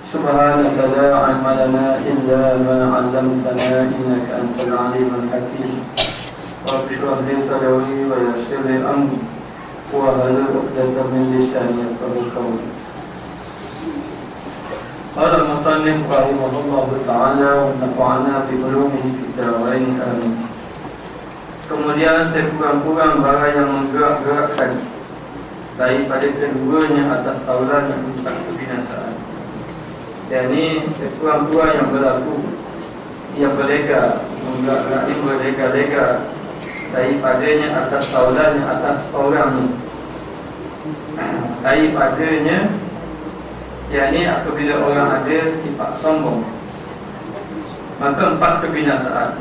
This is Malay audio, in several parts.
سبحانك لا علم لنا إلا ما علمتنا إنك أنت العليم الحكيم رب اشرح لي صدري ويسر لي أمري واحلل عقدة من لساني يفقهوا قولي. قال المصنف رحمه الله تعالى ونفعنا بعلومه في الدارين آمين. Kemudian sekurang-kurang barang yang menggerak-gerakkan daripada keduanya atas taulan yang puncak kebinasaan. Yakni sekurang-kurang yang berlaku yang berlega, menggerak-gerakkan berlega-lega daripadanya atas taulan yang atas orangnya. Daripadanya, yakni apabila orang ada sifat sombong, maka 4 kebinasaan.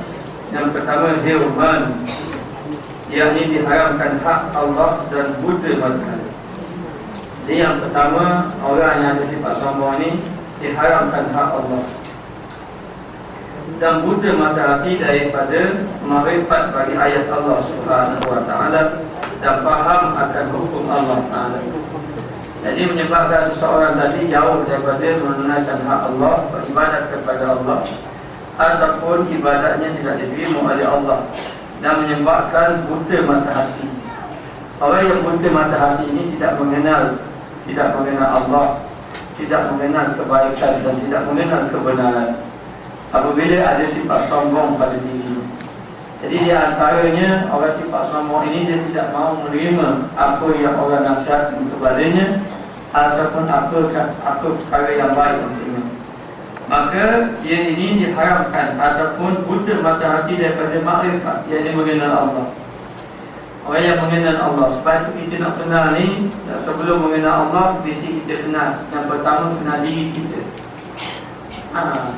Yang pertama hirman, yakni diharamkan hak Allah dan buta mata. Jadi yang pertama, orang yang ada sifat sombong ni diharamkan hak Allah dan buta mata hati daripada makrifat bagi ayat Allah Subhanahu wa taala dan faham akan hukum Allah taala. Jadi menyebabkan seseorang tadi jauh daripada menunaikan hak Allah, beribadat kepada Allah, ataupun ibadatnya tidak diterima oleh Allah, dan menyebabkan buta mata hati. Orang yang buta mata hati ini tidak mengenal Allah, tidak mengenal kebaikan dan tidak mengenal kebenaran. Apabila ada sifat sombong pada diri, jadi di antaranya orang sifat sombong ini dia tidak mahu menerima apa yang orang nasihatkan kepadanya ataupun apa perkara yang baik untuknya. Maka dia ini diharamkan ataupun buta mata hati daripada makrifat, iaitu mengenal Allah. Orang yang mengenal Allah, sebab itu kita nak kenal ni, sebelum mengenal Allah mesti kita kenal. Yang pertama kenal diri kita.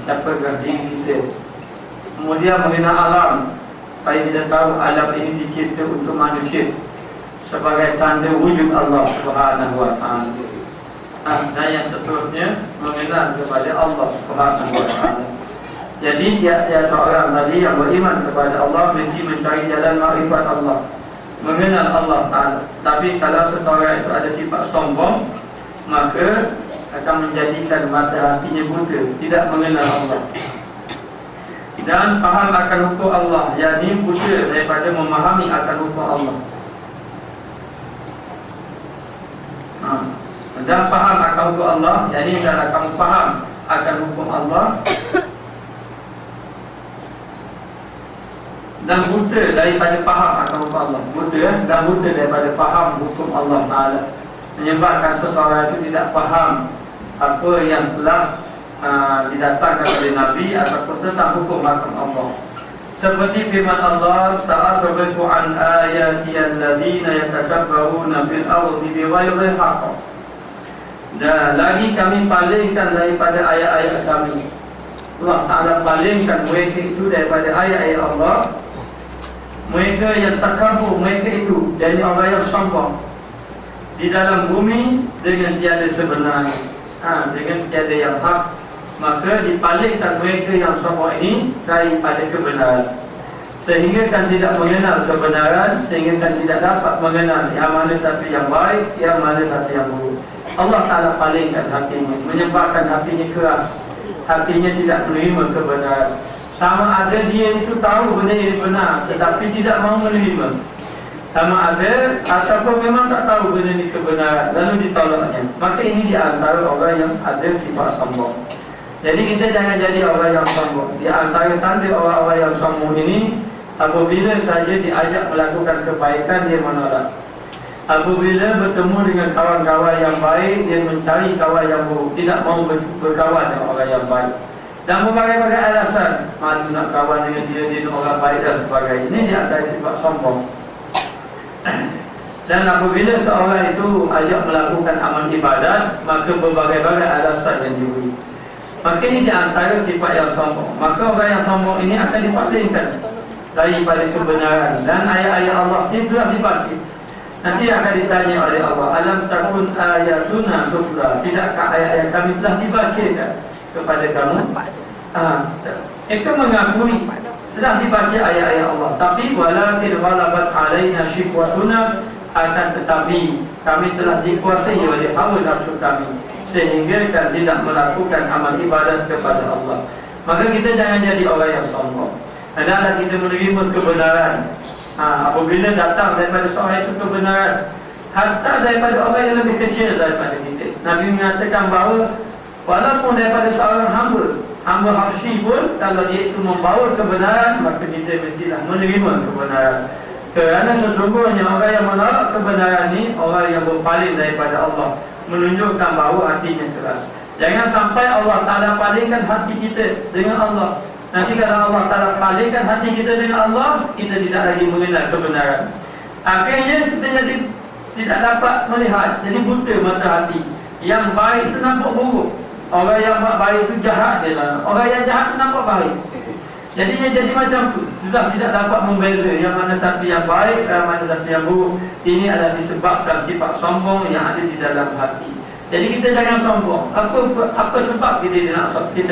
Siapakah diri kita. Kemudian mengenal alam, supaya kita tahu alam ini dicipta untuk manusia sebagai tanda wujud Allah Subhanahu wa taala. Dan yang seterusnya mengenal kepada Allah Subhanahu wa taala. Jadi tiap-tiap seorang tadi yang beriman kepada Allah mesti mencari jalan makrifat Allah, mengenal Allah taala. Tapi kalau seseorang itu ada sifat sombong, maka akan menjadikan mata hatinya buta, tidak mengenal Allah dan faham akan hukum Allah, yakni buta daripada memahami akan hukum Allah. Dan faham akan hukum Allah, yakni kalau kamu faham akan hukum Allah dan buta daripada faham akan hukum Allah, buta dan buta daripada faham hukum Allah Ta'ala, menyebabkan seseorang itu tidak faham apa yang telah didatangkan oleh Nabi ataupun tentang hukum Allah. Seperti firman Allah, sa'asrifu an ayati alladziina yatakabbaruna fil ardi bighairi haqq. Dan lagi kami palingkan daripada ayat-ayat kami. Allah Ta'ala palingkan mereka itu daripada ayat-ayat Allah. Mereka yang takabur, mereka itu jadi orang yang sombong di dalam bumi dengan tiada sebenarnya, dengan tiada yang hak, maka dipalingkan mereka yang sombong ini daripada kebenaran, sehingga kan tidak mengenal kebenaran, sehingga kan tidak dapat mengenal yang mana satu yang baik, yang mana satu yang buruk. Allah Ta'ala palingkan hatinya, menyebabkan hatinya keras, hatinya tidak menerima kebenaran. Sama ada dia itu tahu benda ini benar tetapi tidak mahu menerima, sama ada ataupun memang tak tahu benda ini kebenaran lalu ditolaknya. Maka ini di antara orang yang ada sifat sombong. Jadi kita jangan jadi orang yang sombong. Di antara tanda orang-orang yang sombong ini, apabila saja diajak melakukan kebaikan dia menolak. Apabila bertemu dengan kawan-kawan yang baik, dia mencari kawan yang buruk, tidak mahu berkawan dengan orang yang baik. Dan berbagai-bagai alasan, malu nak kawan dengan dia orang baik dan sebagainya. Ini di antara sifat sombong. Dan apabila seorang itu ajak melakukan amal ibadat, maka berbagai-bagai alasan yang diberi. Maka ini di antara sifat yang sombong. Maka orang yang sombong ini akan dipalingkan daripada kebenaran. Dan ayat-ayat Allah ini telah dibaca. Nanti akan ditanya oleh Allah, alam takun ayatuna tutla, tidakkah ayat-ayat kami telah dibacakan kepada kamu? Mereka mengakui telah dibaca ayat-ayat Allah, tapi walakin ghalabat alaina syiqwatuna, akan tetapi kami telah dikuasai oleh hawa nafsu kami, sehingga kan tidak melakukan amal ibadat kepada Allah. Maka kita jangan jadi orang yang sombong. Hendaklah kita menerima kebenaran. Apabila datang daripada seorang itu kebenaran, hatta daripada orang yang lebih kecil daripada kita. Nabi mengatakan bahawa walaupun daripada seorang hamba habsyi pun, kalau dia itu membawa kebenaran, maka kita mestilah menerima kebenaran. Kerana sesungguhnya orang yang menolak kebenaran ni orang yang berpaling daripada Allah, menunjukkan bahawa hatinya keras. Jangan sampai Allah Ta'ala palingkan hati kita dengan Allah. Nanti kalau Allah Ta'ala palingkan hati kita dengan Allah, kita tidak lagi mengenal kebenaran. Akhirnya kita jadi tidak dapat melihat, jadi buta mata hati. Yang baik itu nampak buruk, orang yang baik itu jahat dia lah. Orang yang jahat itu nampak baik. Jadinya jadi macam tu, sudah tidak dapat membeza yang mana satu yang baik dan mana satu yang buruk. Ini adalah disebabkan sifat sombong yang ada di dalam hati. Jadi kita jangan sombong. Apa sebab kita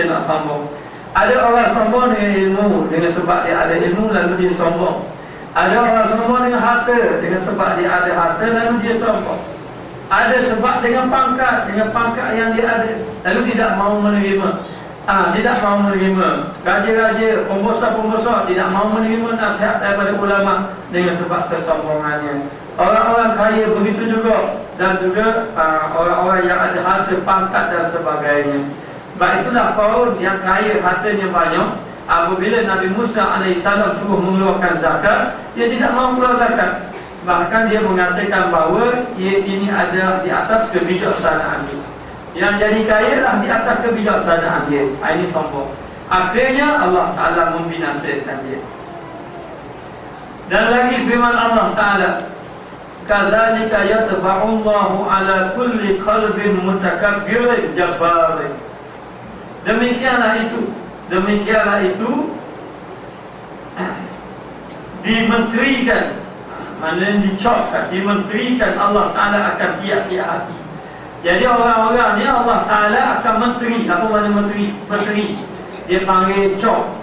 nak sombong? Ada orang sombong dengan ilmu, dengan sebab dia ada ilmu lalu dia sombong. Ada orang sombong dengan harta, dengan sebab dia ada harta lalu dia sombong. Ada sebab dengan pangkat yang dia ada, lalu tidak mahu menerima. Tidak mahu menerima. Raja-raja, pembesar-pembesar tidak mahu menerima nasihat daripada ulama dengan sebab kesombongannya. Orang-orang kaya begitu juga, dan juga orang-orang yang ada harta, pangkat dan sebagainya. Sebab itulah kaum yang kaya, hartanya banyak, apabila Nabi Musa AS suruh mengeluarkan zakat, dia tidak mahu keluar zakat. Bahkan dia mengatakan bahawa ini ada di atas kebijaksanaan dia. Yang jadi kaya lah di atas kebijaksanaan dia. Ini sombong. Akhirnya Allah Ta'ala membinasakan dia. Dan lagi firman Allah Ta'ala, kadzalika yatba'u Allahu ala kulli qalbin mutakabbirin jabbarin. Demikianlah itu dimenterikan, maknanya dicopkan, dimenterikan Allah Ta'ala akan tiap-tiap hati. Jadi orang-orang ni Allah Ta'ala akan menteri. Apa makna menteri? Menteri, dia panggil cop.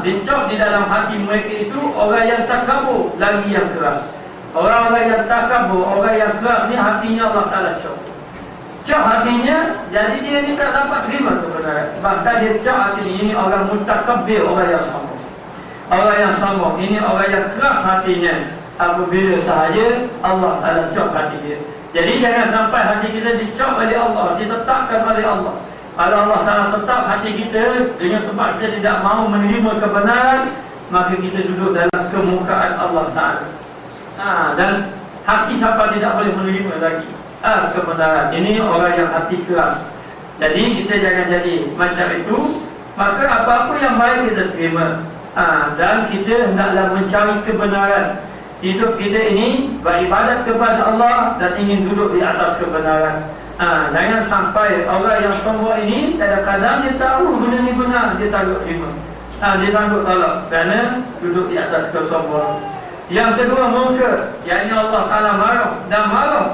Dicop di dalam hati mereka itu orang yang takabur, lagi yang keras. Orang-orang yang takabur, orang yang keras ni hatinya Allah Ta'ala cop. Cop hatinya, jadi dia ni tak dapat terima kebenaran. Bahkan dia cop hati ni, ini orang mutakabbir, orang yang sombong. Orang yang sombong, ini orang yang keras hatinya. Apabila sahaja Allah Ta'ala cop hati dia. Jadi jangan sampai hati kita dicop oleh Allah, ditetapkan oleh Allah. Kalau Allah Ta'ala tetap hati kita dengan sebab kita tidak mahu menerima kebenaran, maka kita duduk dalam kemukaan Allah Ta'ala. Dan hati siapa tidak boleh menerima lagi kebenaran. Ini orang yang hati keras. Jadi kita jangan jadi macam itu. Maka apa-apa yang baik kita terima, dan kita hendaklah mencari kebenaran. Hidup kita ini beribadat kepada Allah dan ingin duduk di atas kebenaran. Jangan sampai orang yang sombong ini kadang-kadang dia tahu benda ni benar, dia takut terima. Dia takut tolak kerana duduk di atas kesombongan. Yang kedua, mungkar, yakni Allah Ta'ala marah dan marah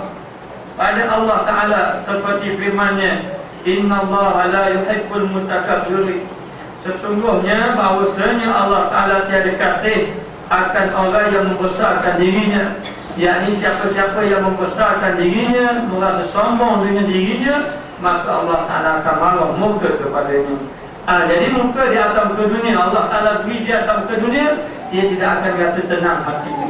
pada Allah Ta'ala seperti firman-Nya, innallaha la yuhibbul mutakabbirin. Sesungguhnya bahawasanya Allah Ta'ala tiada kasih akan orang yang membesarkan dirinya, yakni siapa-siapa yang membesarkan dirinya, merasa sombong dengan dirinya, maka Allah Ta'ala akan marah, murka kepadanya. Jadi murka di atas muka dunia, Allah Ta'ala beri di atas muka dunia, dia tidak akan rasa tenang hatinya.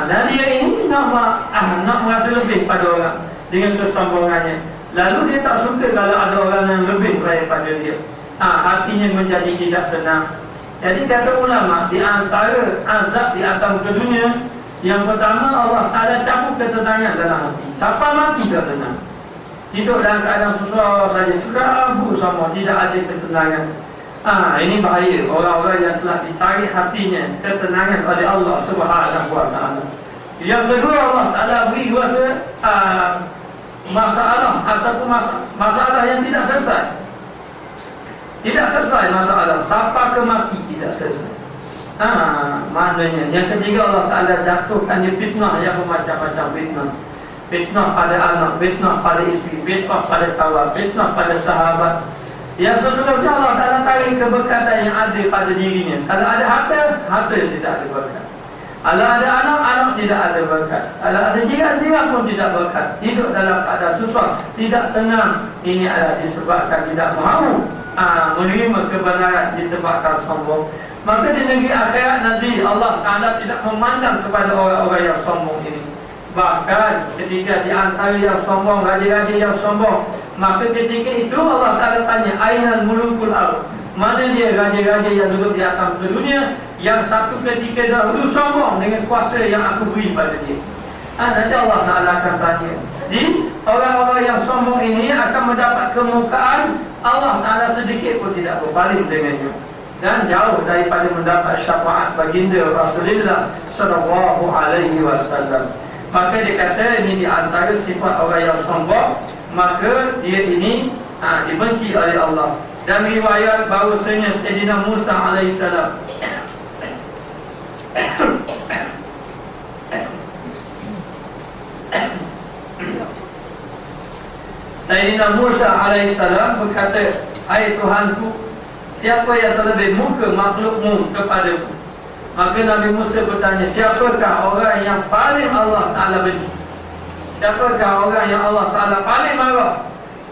Dan dia ini nak merasa lebih pada orang dengan kesombongannya. Lalu dia tak suka kalau ada orang yang lebih daripada dia. Hatinya menjadi tidak tenang. Jadi kata ulama, di antara azab di atas muka dunia, yang pertama Allah Ta'ala cabut ketenangan dalam hati. Siapa mati tak tenang, hidup dalam keadaan susah saja, serabut sama, tidak ada ketenangan. Ini bahaya orang-orang yang telah ditarik hatinya ketenangan oleh Allah Subhanahu wa Ta'ala. Yang kedua, Allah Ta'ala beri kuasa masalah ataupun masalah yang tidak selesai. Tidak selesai masalah, sampai ke mati tidak selesai. Maknanya yang ketiga, Allah Ta'ala jatuhkan dia fitnah yang bermacam-macam fitnah. Fitnah pada anak, fitnah pada isteri, fitnah pada kawan, fitnah pada sahabat. Yang seterusnya Allah Ta'ala tarik keberkatan yang ada pada dirinya. Kalau ada harta, harta tidak ada berkat. Kalau ada anak, anak tidak ada berkat. Kalau ada jiran pun tidak berkat. Hidup dalam keadaan susah, tidak tenang. Ini adalah disebabkan tidak mahu menerima kebenaran, disebabkan sombong. Maka di negeri akhirat nanti Allah Ta'ala tidak memandang kepada orang-orang yang sombong ini. Bahkan ketika di antara yang sombong, raja-raja yang sombong, maka ketika itu Allah Ta'ala tanya, Ainal mulukul ardh, mana dia raja-raja yang duduk di atas dunia, yang satu ketika dahulu sombong dengan kuasa yang aku beri pada dia. Nanti Allah Ta'ala akan tanya. Jadi orang-orang yang sombong ini akan mendapat kemukaan, Allah Ta'ala sedikit pun tidak berpaling dengannya, dan jauh daripada mendapat syafaat baginda Rasulullah sallallahu alaihi wasallam. Maka dikata ini di antara sifat orang yang sombong, maka dia ini dibenci oleh Allah. Dan riwayat bahawasanya Sayyidina Musa alaihissalam Sayyidina Musa alaihissalam berkata, hai Tuhanku, siapa yang terlebih muka makhlukmu kepadaku? Maka Nabi Musa bertanya, siapakah orang yang paling Allah Ta'ala benci? Siapakah orang yang Allah Ta'ala paling marah?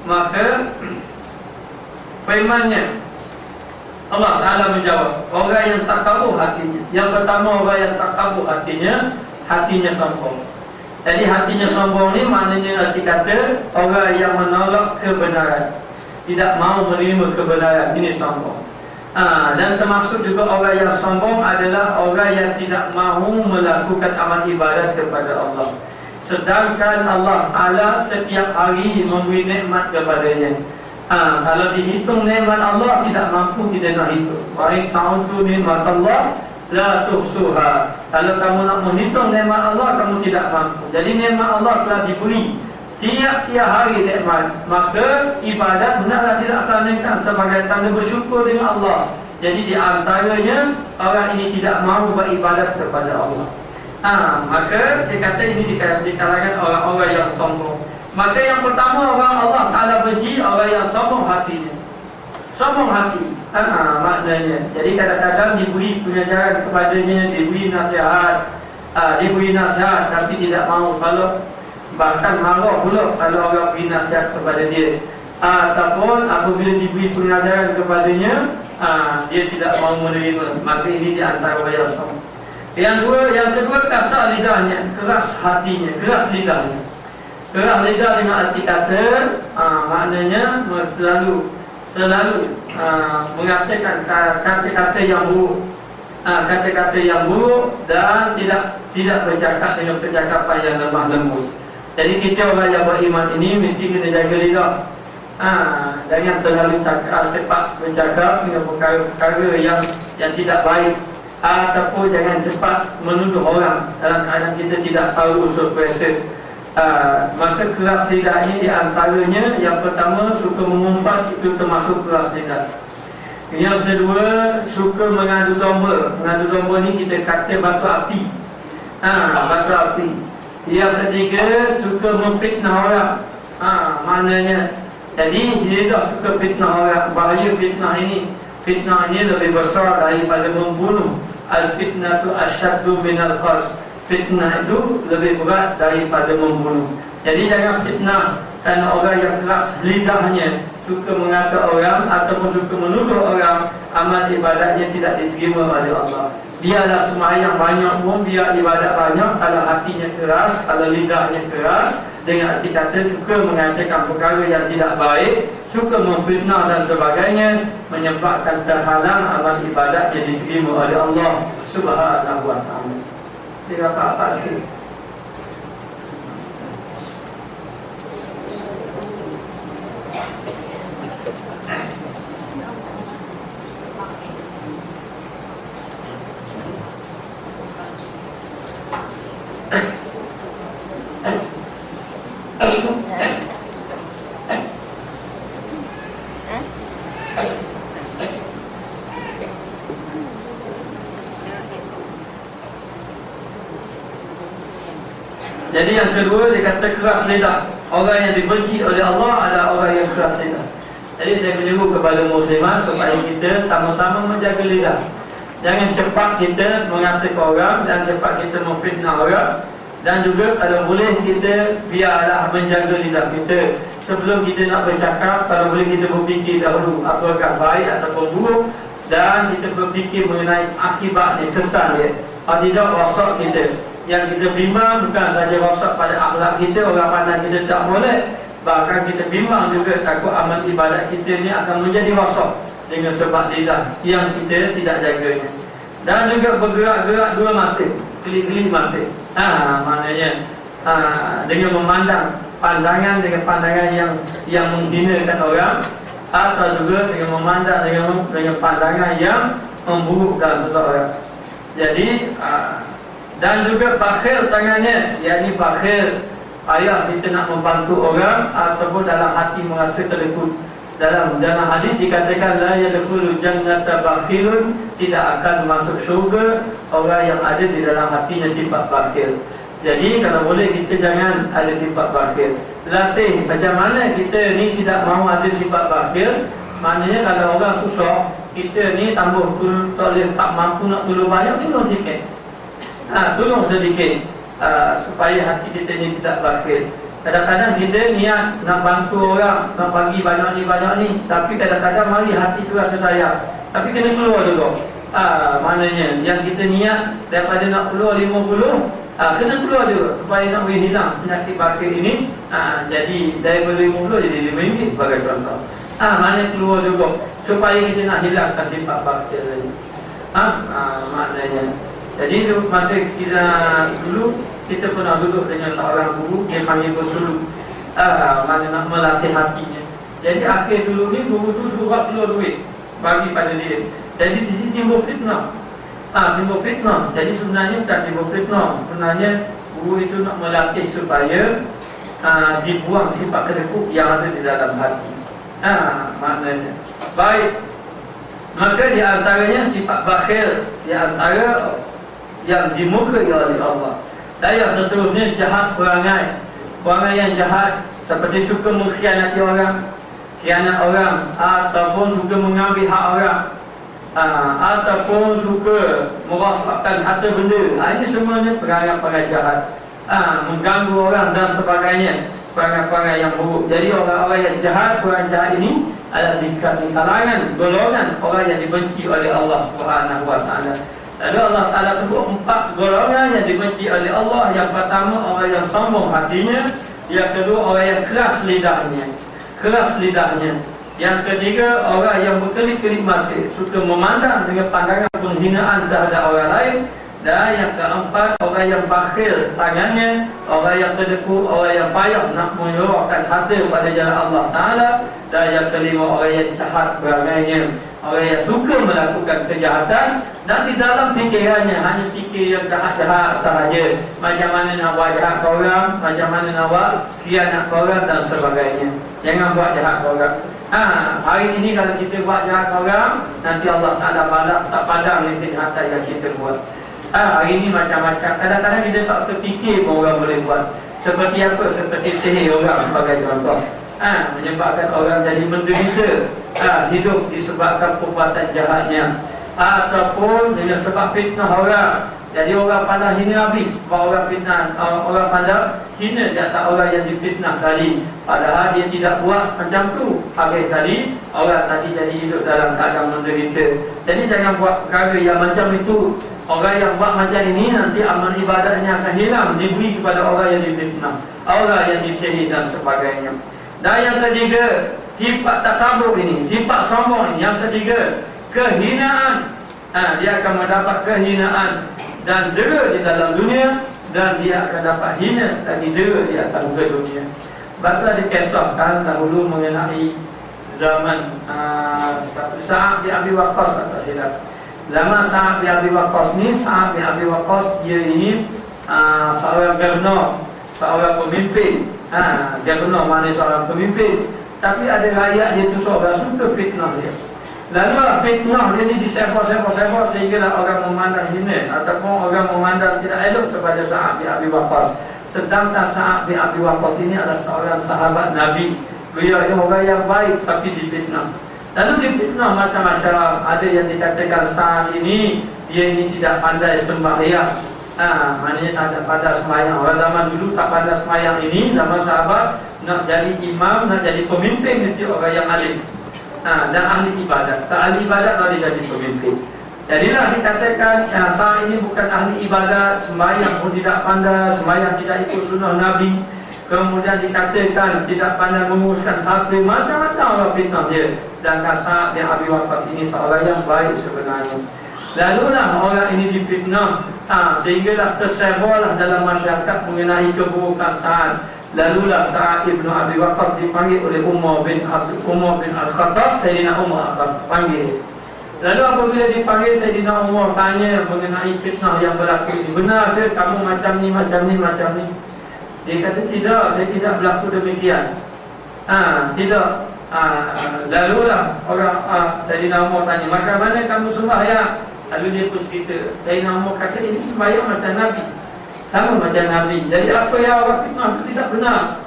Maka firmannya, Allah Ta'ala menjawab, orang yang takabur hatinya. Yang pertama, orang yang takabur hatinya sombong. Jadi hatinya sombong ni maknanya arti kata orang yang menolak kebenaran, tidak mahu menerima kebenaran, ini sombong. Dan termasuk juga orang yang sombong adalah orang yang tidak mahu melakukan amal ibadat kepada Allah, sedangkan Allah Ta'ala setiap hari memberi nikmat kepadanya. Kalau dihitung nikmat Allah, tidak mampu kita nak hitung. Baik tahun tu nikmat Allah la tuhsuha. Kalau kamu nak menghitung nikmat Allah, kamu tidak mampu. Jadi nikmat Allah telah diberi tiap-tiap hari nikmat, maka ibadat hendaklah dilaksanakan sebagai tanda bersyukur dengan Allah. Jadi di antaranya orang ini tidak mahu beribadat kepada Allah. Maka dia kata ini di kalangan orang-orang yang sombong. Maka yang pertama, orang Allah Ta'ala benci orang yang sombong hatinya. Sombong hati, maknanya. Jadi kadang-kadang diberi pengajaran kepadanya, diberi nasihat, tapi tidak mahu follow. Bahkan marah pula kalau orang beri nasihat kepada dia. Ataupun apabila diberi pengajaran kepadanya, dia tidak mahu menerima. Maka ini di antara orang yang sombong. Yang kedua, kasar lidahnya, keras hatinya, keras lidahnya. Keras lidah dengan arti kata, maknanya selalu mengatakan kata-kata yang buruk, kata-kata yang buruk, dan tidak bercakap dengan percakapan yang lemah lembut. Jadi kita orang yang beriman ini mesti kena jaga lidah. Jangan terlalu cepat bercakap dengan perkara yang tidak baik, ataupun jangan cepat menuduh orang dalam keadaan kita tidak tahu usul kuasa. Maka keras lidah ini di antaranya, yang pertama suka mengumpat, itu termasuk keras lidah. Yang kedua, suka mengadu domba. Mengadu domba ni kita kata batu api. Batu api. Yang ketiga, suka memfitnah orang. Maknanya, jadi dia dah suka fitnah orang. Bahaya fitnah ini. Fitnah ini lebih besar daripada membunuh. Al-fitnatu asyaddu minal qas. Fitnah itu lebih berat daripada membunuh. Jadi jangan fitnah kerana orang yang keras lidahnya, suka mengata orang ataupun suka menuduh orang, amal ibadatnya tidak diterima oleh Allah. Biarlah sembahyang banyak pun, biar ibadat banyak, kalau hatinya keras, kalau lidahnya keras, dengan arti kata suka mengatakan perkara yang tidak baik, suka memfitnah dan sebagainya, menyebabkan terhalang amal ibadatnya diterima oleh Allah Subhanahu wa ta'ala. Dia apa-apa sikit. Jadi yang kedua, dia kata keras lidah. Orang yang dibenci oleh Allah adalah orang yang keras lidah. Jadi saya menyeru kepada muslimat supaya kita sama-sama menjaga lidah. Jangan cepat kita mengatakan orang dan cepat kita memfitnah orang. Dan juga kalau boleh kita biarlah menjaga lidah kita. Sebelum kita nak bercakap, kalau boleh kita berfikir dahulu apakah baik ataupun buruk, dan kita berfikir mengenai akibat dia, kesan dia. Kalau tidak, rosak kita. Yang kita bimbang bukan saja rosak pada akhlak kita, orang pandang kita tak boleh. Bahkan kita bimbang juga takut amal ibadat kita ni akan menjadi rosak dengan sebab lidah yang kita tidak jaganya. Dan juga bergerak-gerak dua mata, kelip-kelip mata. Maknanya dengan memandang pandangan dengan pandangan yang menghinakan orang, atau juga dengan memandang dengan pandangan yang memburukkan seseorang. Jadi dan juga bakhil tangannya, yakni bakhil ayah kita nak membantu orang ataupun dalam hati merasa terlekut. Dalam hadis dikatakan la yadkhulu jannata bakhilun, tidak akan masuk syurga orang yang ada di dalam hatinya sifat bakhil. Jadi kalau boleh kita jangan ada sifat bakhil. Latih macam mana kita ni tidak mahu ada sifat bakhil. Maknanya kalau orang susah, kita ni tambah tak mampu nak tolong banyak, tolong sikit. Tolong sedikit supaya hati kita ni tidak bakhil. Kadang-kadang kita niat nak bantu orang, nak bagi banyak ni, tapi kadang-kadang mari hati tu rasa sayang, tapi kena keluar dulu. Maknanya yang kita niat daripada nak keluar 50, kena keluar dulu supaya nak boleh hilang penyakit bakhil ini. Jadi daripada 50 jadi RM5 sebagai contoh. Maknanya keluar dulu supaya kita nak hilangkan sifat bakhil tadi. Maknanya jadi masa kita dulu, kita pernah duduk dengan seorang guru, dia panggil bersuluk. Mana nak melatih hatinya. Jadi akhir dulu ni guru tu suruh keluar duit bagi pada dia. Jadi di sini timbul fitnah. Timbul fitnah. Jadi sebenarnya bukan timbul fitnah. Sebenarnya guru itu nak melatih supaya dibuang sifat kedekut yang ada di dalam hati. Maknanya baik. Maka di antaranya sifat bakhil, di antara yang dimurkai oleh Allah. Dan yang seterusnya jahat perangai. Perangai yang jahat seperti suka mengkhianati orang, khianat orang, ataupun suka mengambil hak orang, ataupun suka merosakkan harta benda. Ini semuanya perangai-perangai jahat. Mengganggu orang dan sebagainya, perangai-perangai yang buruk. Jadi orang-orang yang jahat, perangai jahat ini adalah di kalangan golongan orang yang dibenci oleh Allah Subhanahu wa taala. Lalu Allah Ta'ala sebut 4 golongan yang dibenci oleh Allah. Yang pertama, orang yang sombong hatinya. Yang kedua, orang yang keras lidahnya. Yang ketiga, orang yang berkelip-kelip mata, suka memandang dengan pandangan penghinaan terhadap orang lain. Dan yang keempat, orang yang bakhil tangannya, orang yang kedekut, orang yang payah nak menyuruhkan harta pada jalan Allah Ta'ala. Dan yang kelima, orang yang jahat perangainya, orang yang suka melakukan kejahatan dan di dalam fikirannya hanya fikir yang jahat-jahat sahaja. Macam mana nak buat jahat ke orang, macam mana nak buat khianat ke orang dan sebagainya. Jangan buat jahat ke orang. Hari ini kalau kita buat jahat ke orang, nanti Allah Ta'ala balas tak padam dengan kejahatan yang kita buat. Hari ini macam-macam. Kadang-kadang kita tak terfikir pun orang boleh buat. Seperti apa? Seperti sihir orang sebagai contoh. Menyebabkan orang jadi menderita, hidup disebabkan perbuatan jahatnya, ataupun dengan sebab fitnah orang. Jadi orang pandang hina habis, orang fitnah, orang pandang hina di atas orang yang difitnah tadi, padahal dia tidak buat macam tu. Habis tadi orang tadi jadi hidup dalam keadaan menderita. Jadi jangan buat perkara yang macam itu. Orang yang buat macam ini nanti amal ibadahnya akan hilang, diberi kepada orang yang difitnah, orang yang disihir dan sebagainya. Dan yang ketiga, sifat takabur ini, sifat sombong ini. Yang ketiga, kehinaan. Dia akan mendapat kehinaan dan dera di dalam dunia, dan dia akan dapat hina lagi dera di atas muka dunia. Baiklah dikisahkan dahulu mengenai zaman Sa'ad bin Abi Waqqas, tak silap. Zaman Sa'ad bin Abi Waqqas ni, Sa'ad bin Abi Waqqas dia ini seorang gubernur, seorang pemimpin. Gubernur mana seorang pemimpin, tapi ada rakyat dia tu seorang suka fitnah dia. Lalu fitnah dia ni disepah-sepah sehingga orang memandang hina ataupun orang memandang tidak elok kepada Sa'ad bin Abi Waqqas. Sedangkan Sa'ad bin Abi Waqqas ini adalah seorang sahabat Nabi. Beliau ini orang yang baik tapi difitnah. Lalu difitnah macam-macam. Ada yang dikatakan Sa'ad ini, dia ini tidak pandai sembahyang. Maknanya tak pandai sembahyang. Orang zaman dulu tak pandai sembahyang ini, zaman sahabat, nak jadi imam, nak jadi pemimpin mesti orang yang alim. Dan ahli ibadat. Tak ahli ibadat tak dia jadi pemimpin. Jadilah dikatakan Sa'ad ini bukan ahli ibadat, sembahyang pun tidak pandai, sembahyang tidak ikut sunnah Nabi. Kemudian dikatakan tidak pandai menguruskan harta, macam-macam orang fitnah dia. Dan Sa'ad bin Abi Waqqas ini seorang yang baik sebenarnya. Lalulah orang ini difitnah, sehinggalah tersebarlah dalam masyarakat mengenai keburukan Sa'ad. Lalulah Sa'ad bin Abi Waqqas dipanggil oleh Umar bin Al-Khattab, Sayyidina Umar panggil. Lalu apabila dipanggil, Sayyidina Umar tanya mengenai fitnah yang berlaku ini. Benar ke kamu macam ni, macam ni, macam ni? Dia kata tidak, saya tidak berlaku demikian. Tidak. Lalulah orang Sayyidina Umar tanya, maka mana kamu sembahyang? Lalu dia pun cerita. Sayyidina Umar kata ini sembahyang macam Nabi, sama macam Nabi. Jadi apa yang orang fitnah itu tidak benar.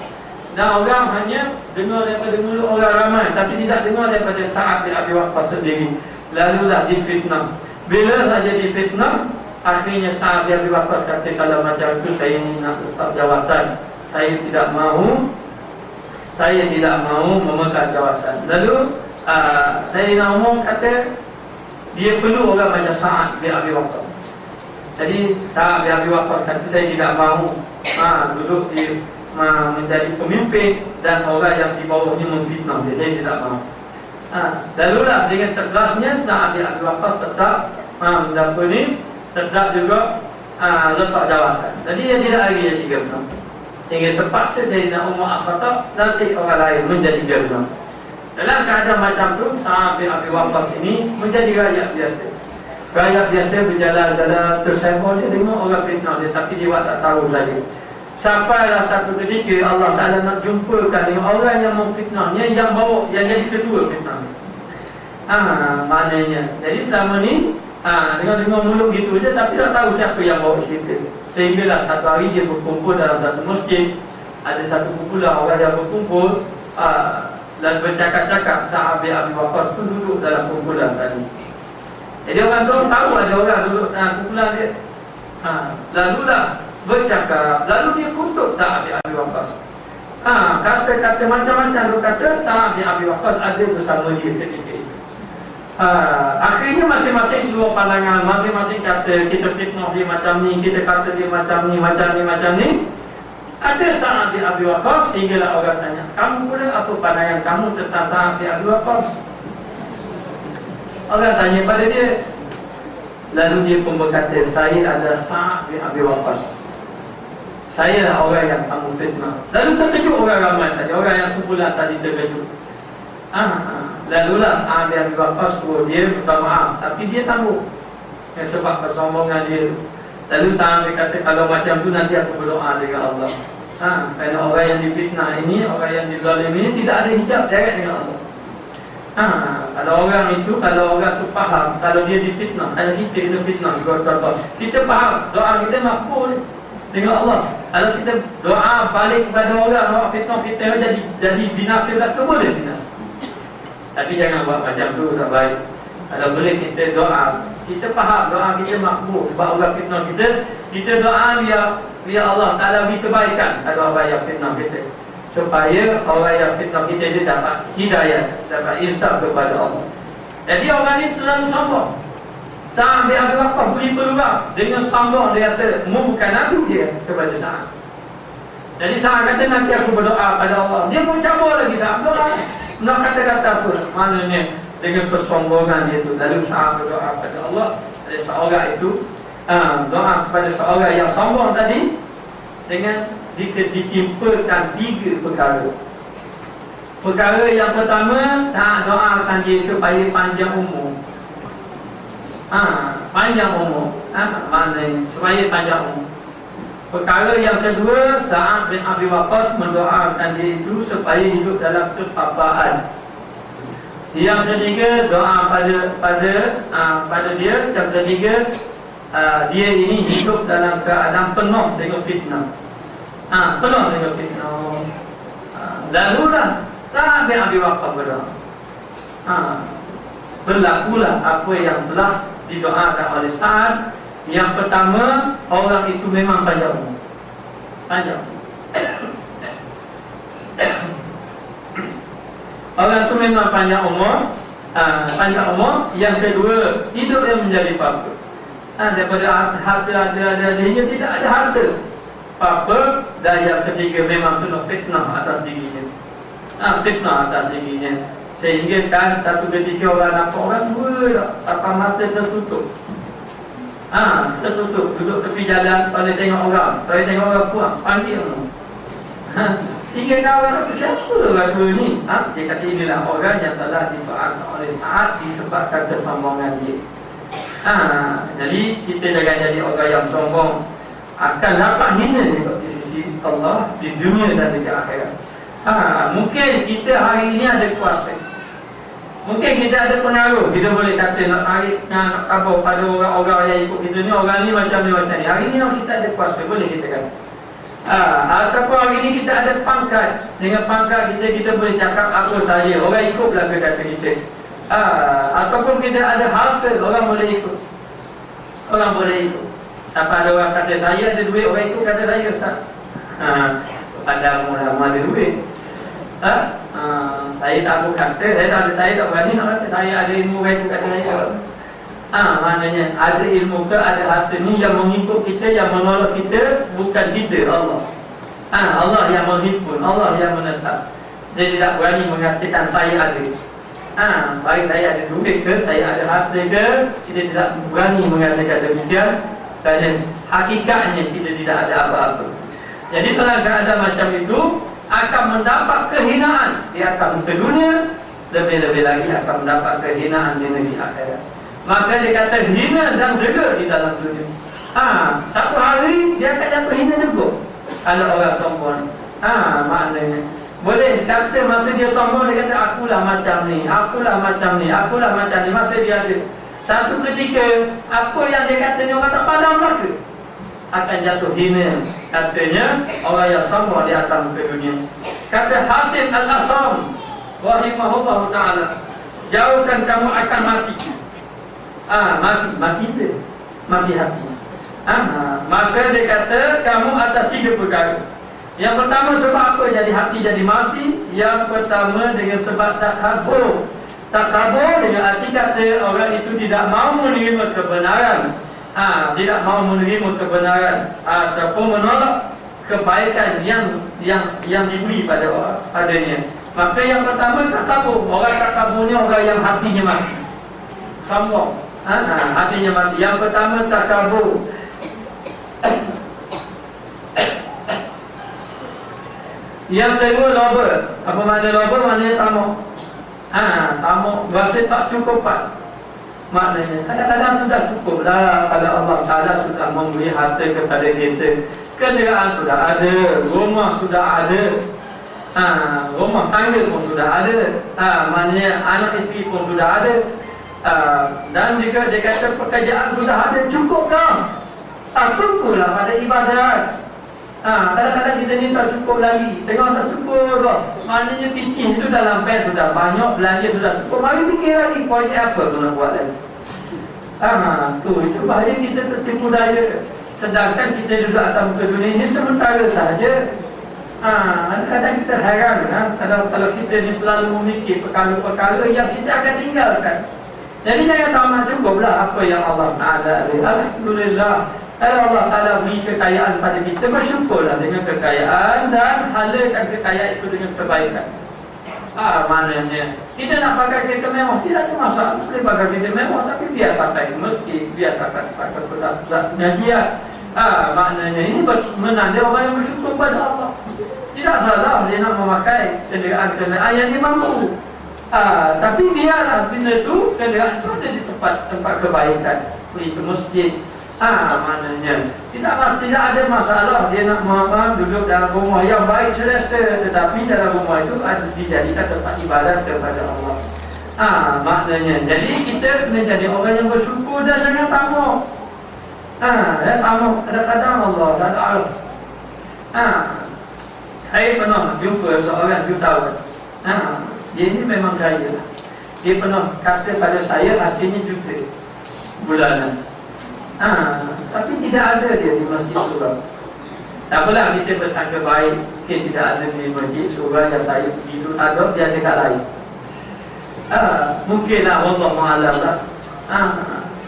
Dan orang hanya dengar daripada mulut orang ramai, tapi tidak dengar daripada Sa'ad bin Abi Waqqas sendiri. Lalulah difitnah. Bila saja difitnah, akhirnya Sa'ad bin Abi Waqqas kata, kalau macam itu saya ini nak letak jawatan, saya tidak mahu memegang jawatan. Lalu Sayyidina Umar kata dia perlu orang macam Sa'ad bin Abi Waqqas. Jadi Sa'ad bin Abi Waqqas kata saya tidak mahu duduk di menjadi pemimpin dan orang yang di bawahnya memfitnah dia, saya tidak mahu. Lalulah dengan tegasnya Sa'ad bin Abi Waqqas tetap tetap juga letak jawatan. Jadi dia tidak lagi jadi gubernur. Sehingga terpaksa Sayyidina Umar Al-Khattab nanti orang lain menjadi gubernur. Dalam keadaan macam tu, Sa'ad bin Abi Waqqas ini menjadi rakyat biasa. Rakyat biasa berjalan-jalan, tersebar dia dengar orang fitnah dia, tapi dia tak tahu saja. Sampailah satu ketika Allah Ta'ala nak jumpakan dengan orang yang memfitnahnya, yang bawa, yang jadi kedua fitnahnya. Maknanya, jadi selama ni dengar-dengar mulut gitu je, tapi tak tahu siapa yang bawa cerita. Sehinggalah satu hari dia berkumpul dalam satu masjid. Ada satu kumpulan orang yang berkumpul dan bercakap-cakap. Sa'ad bin Abi Waqqas tu duduk dalam kumpulan tadi. Jadi orang tu tahu ada orang duduk dalam kumpulan dia. Lalulah bercakap, lalu dia kutuk Sa'ad bin Abi Waqqas. Kata-kata macam-macam dia kata Sa'ad bin Abi Waqqas ada bersama dia ketika itu. Akhirnya masing-masing dua pandangan, masing-masing kata kita fitnah dia macam ni, kita kata dia macam ni, macam ni, macam ni. Ada Sa'ad bin Abi Waqqas, sehinggalah orang tanya, kamu pula apa pandangan kamu tentang Sa'ad bin Abi Waqqas? Orang tanya pada dia. Lalu dia pun berkata, saya adalah Sa'ad bin Abi Waqqas, saya lah orang yang kamu fitnah. Lalu terkejut orang ramai tadi, orang yang kumpulan tadi terkejut. Lalulah Sa'ad bin Abi Waqqas suruh dia minta maaf, tapi dia tangguh sebab kesombongan dia. Lalu Sa'ad kata, kalau macam tu nanti aku berdoa dengan Allah. Kerana orang yang difitnah ini, orang yang dizalim ini tidak ada hijab direct dengan Allah. Kalau orang itu, kalau orang tu faham, kalau dia difitnah, kalau kita kena fitnah juga, kita faham doa kita makbul dengan Allah. Kalau kita doa balik kepada orang fitnah kita jadi binasa dah, boleh binasa. Tapi jangan buat macam tu, tak baik. Kalau boleh kita doa, kita faham doa kita makbul sebab orang fitnah kita doa biar Allah Ta'ala beri kebaikan pada orang yang fitnah kita, supaya orang yang fitnah kita dia dapat hidayah, dapat insaf kepada Allah. Jadi orang ni terlalu sombong. Sa'ad bin Abi Waqqas beri peluang dengan sombong, dia kata mu bukan Nabi dia kepada Sa'ad. Jadi Sa'ad kata nanti aku berdoa pada Allah. Dia pun cabur lagi Sa'ad berdoa, nak kata-kata apa, maknanya dengan kesombongan dia tu. Lalu Sa'ad berdoa pada Allah. Ada seorang itu doa kepada seorang yang sombong tadi dengan ditimpakan 3 perkara. Perkara yang pertama, Sa'ad doakan dia supaya panjang umur. Panjang umur, maknanya supaya panjang umur. Perkara yang kedua, Sa'ad bin Abi Waqqas mendoakan dia itu supaya hidup dalam kepapaan. Yang ketiga, doa pada dia. Yang ketiga, dia ini hidup dalam keadaan penuh dengan fitnah. Penuh dengan fitnah. Lalulah Sa'ad bin Abi Waqqas berdoa. berlakulah apa yang telah didoakan oleh Sa'ad. Yang pertama, orang itu memang panjang umur. Panjang. Orang itu memang panjang umur. Panjang umur. Yang kedua, hidup yang menjadi apa? Daripada harta ada dia tidak ada harta apa. Dan yang ketiga, memang penuh fitnah atas dirinya. Fitnah atas dirinya. Sehingga kan satu ketika orang nampak orang dua tapang mata tertutup. Tertutup, duduk tepi jalan, pada tengok orang, saya tengok orang puas, panggil tu. Tiga kawan aku, siapa orang dua ni? Dia kata inilah orang yang telah didoakan oleh Sa'ad disebabkan kesombongan dia. Jadi kita jangan jadi orang yang sombong, akan dapat hina juga di sisi Allah di dunia dan di akhirat. Mungkin kita hari ini ada kuasa, mungkin kita ada pengaruh, kita boleh kata nak tarik, nak tabur pada orang-orang yang ikut kita ni, orang ni macam ni macam ni. Hari ni kita ada kuasa, boleh kita kata. Ataupun hari ni kita ada pangkat, dengan pangkat kita boleh cakap apa saja, orang ikut belaka kata kita. Ataupun kita ada harta, orang boleh ikut. Orang boleh ikut. Apa ada orang kata saya ada duit, orang ikut kata saya tak. Pada ramai ada duit. Saya tak aku kata, saya tak berani nak kata saya ada ilmu, orang ikut kata saya. Maknanya ada ilmu ke ada harta ni yang mengikut kita, yang menolak kita bukan kita, Allah. Allah yang menghimpun, Allah yang menetap. Jadi tak berani mengatakan saya ada. Baik saya ada duit ke, saya ada harta ke, kita tidak berani mengatakan demikian. Kerana hakikatnya kita tidak ada apa-apa. Jadi dalam keadaan macam itu akan mendapat kehinaan di atas muka dunia, lebih-lebih lagi akan mendapat kehinaan di negeri akhirat. Maka dia kata hina dan juga di dalam dunia. Satu hari dia akan jatuh hina juga kalau orang sombong. Maknanya boleh kata masa dia sombong, dia kata akulah macam ni, akulah macam ni, akulah macam ni. Masa dia ada satu ketika, apa yang dia kata ni orang tak pandang maka akan jatuh hina. Katanya orang yang sombong di atas muka dunia. Kata Hatib Al-Asam rahimahullah ta'ala, jauhkan kamu akan mati. Mati dia, mati hati. Maka dia kata kamu atas 3 perkara. Yang pertama, sebab apa jadi hati jadi mati? Yang pertama dengan sebab takabur. Takabur dengan arti kata orang itu tidak mahu menerima kebenaran, tidak mahu menerima kebenaran ataupun menolak kebaikan yang diberi padanya. Maka yang pertama takabur. Orang takabur ni orang yang hatinya mati, sombong, hatinya mati. Yang pertama takabur. Yang kedua loba. Apa makna loba? Maknanya tamak. Tamak rasa tak cukupan. Maknanya kadang-kadang sudah cukup dah kalau Allah Ta'ala sudah memberi harta kepada kita. Kenderaan sudah ada, rumah sudah ada, rumah tangga pun sudah ada, maknanya anak isteri pun sudah ada, dan juga dia kata pekerjaan sudah ada. Cukup dah. Tunggulah pada ibadat. Kadang-kadang kita ni tak cukup lagi, tengok tak cukup dah. Maknanya fikir tu dalam pen sudah banyak, belanja sudah cukup. Mari fikir lagi projek apa tu nak buat lagi. Itu bahaya kita tertipu daya. Sedangkan kita duduk atas muka dunia ini sementara sahaja. Kadang-kadang kita heran kalau kita ni terlalu memikir perkara-perkara yang kita akan tinggalkan. Jadi jangan tamat cukuplah apa yang Allah Ta'ala ada. Alhamdulillah, kalau Allah Ta'ala beri kekayaan pada kita, bersyukurlah dengan kekayaan dan halakan kekayaan itu dengan kebaikan. Maknanya kita nak pakai kereta mewah, tidak ada masalah. Boleh pakai kereta mewah, tapi biar pakai masjid, biar pakai pusat-pusat pengajian. Maknanya ini menanda orang yang bersyukur pada Allah. Tidak salah dia nak memakai kenderaan yang dia mampu. Tapi biarlah benda tu, kenderaan itu ada di tempat kebaikan, pergi ke masjid. Maknanya tidak ada masalah dia nak duduk dalam rumah yang baik selesa, tetapi dalam rumah itu dijadikan tempat ibadat kepada Allah. Maknanya jadi kita kena jadi orang yang bersyukur dan jangan tamak. Tamak kadang-kadang Allah dan Allah. Saya pernah jumpa seorang jutawan. Dia ni memang kaya. dia pernah kata pada saya hasilnya juta bulanan. Tapi tidak ada dia di masjid surau. Tak apalah, kita bersangka baik. Mungkin tidak ada di masjid surau yang saya tidur, ada dia ada kat lain. Mungkinlah, Allah Ma'alam lah.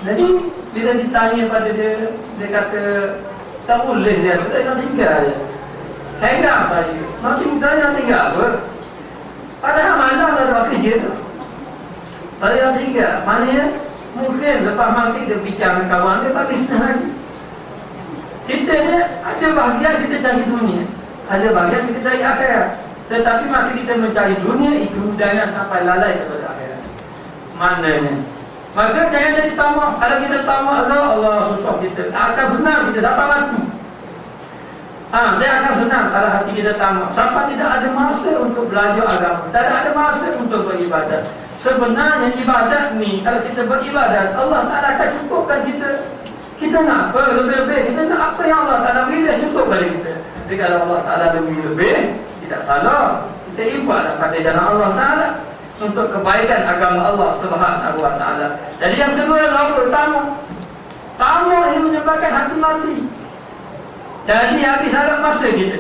Jadi bila ditanya pada dia, dia kata tak boleh dia, saya nak tinggal je. Heran saya, masih muda nak tinggal apa? Padahal mana ada buat kerja tu. Saya nak tinggal, maknanya mungkin lepas maghrib dia bicara dengan kawan dia, tak bisnes lagi. Kita ni ada bahagian kita cari dunia, ada bahagian kita cari akhirat. Tetapi masih kita mencari dunia, itu jangan sampai lalai kepada akhirat. Maknanya, maka jangan jadi tamak. Kalau kita tamak, Allah susah kita, akan senang kita sampai mati. Dia akan senang kalau hati kita tamak. Sampai tidak ada masa untuk belajar agama, tidak ada masa untuk beribadat. Sebenarnya ibadat ni, kalau kita beribadat, Allah Ta'ala akan cukupkan kita. Kita nak apa lebih-lebih, kita nak apa yang Allah Ta'ala beri, dia cukup pada kita. Jadi kalau Allah Ta'ala beri lebih, tidak salah, kita infaklah pada jalan Allah Ta'ala untuk kebaikan agama Allah Subhanahu Wa Ta'ala. Jadi yang kedua adalah tamak. Tamak ini menyebabkan hati mati. Jadi habis harap masa kita,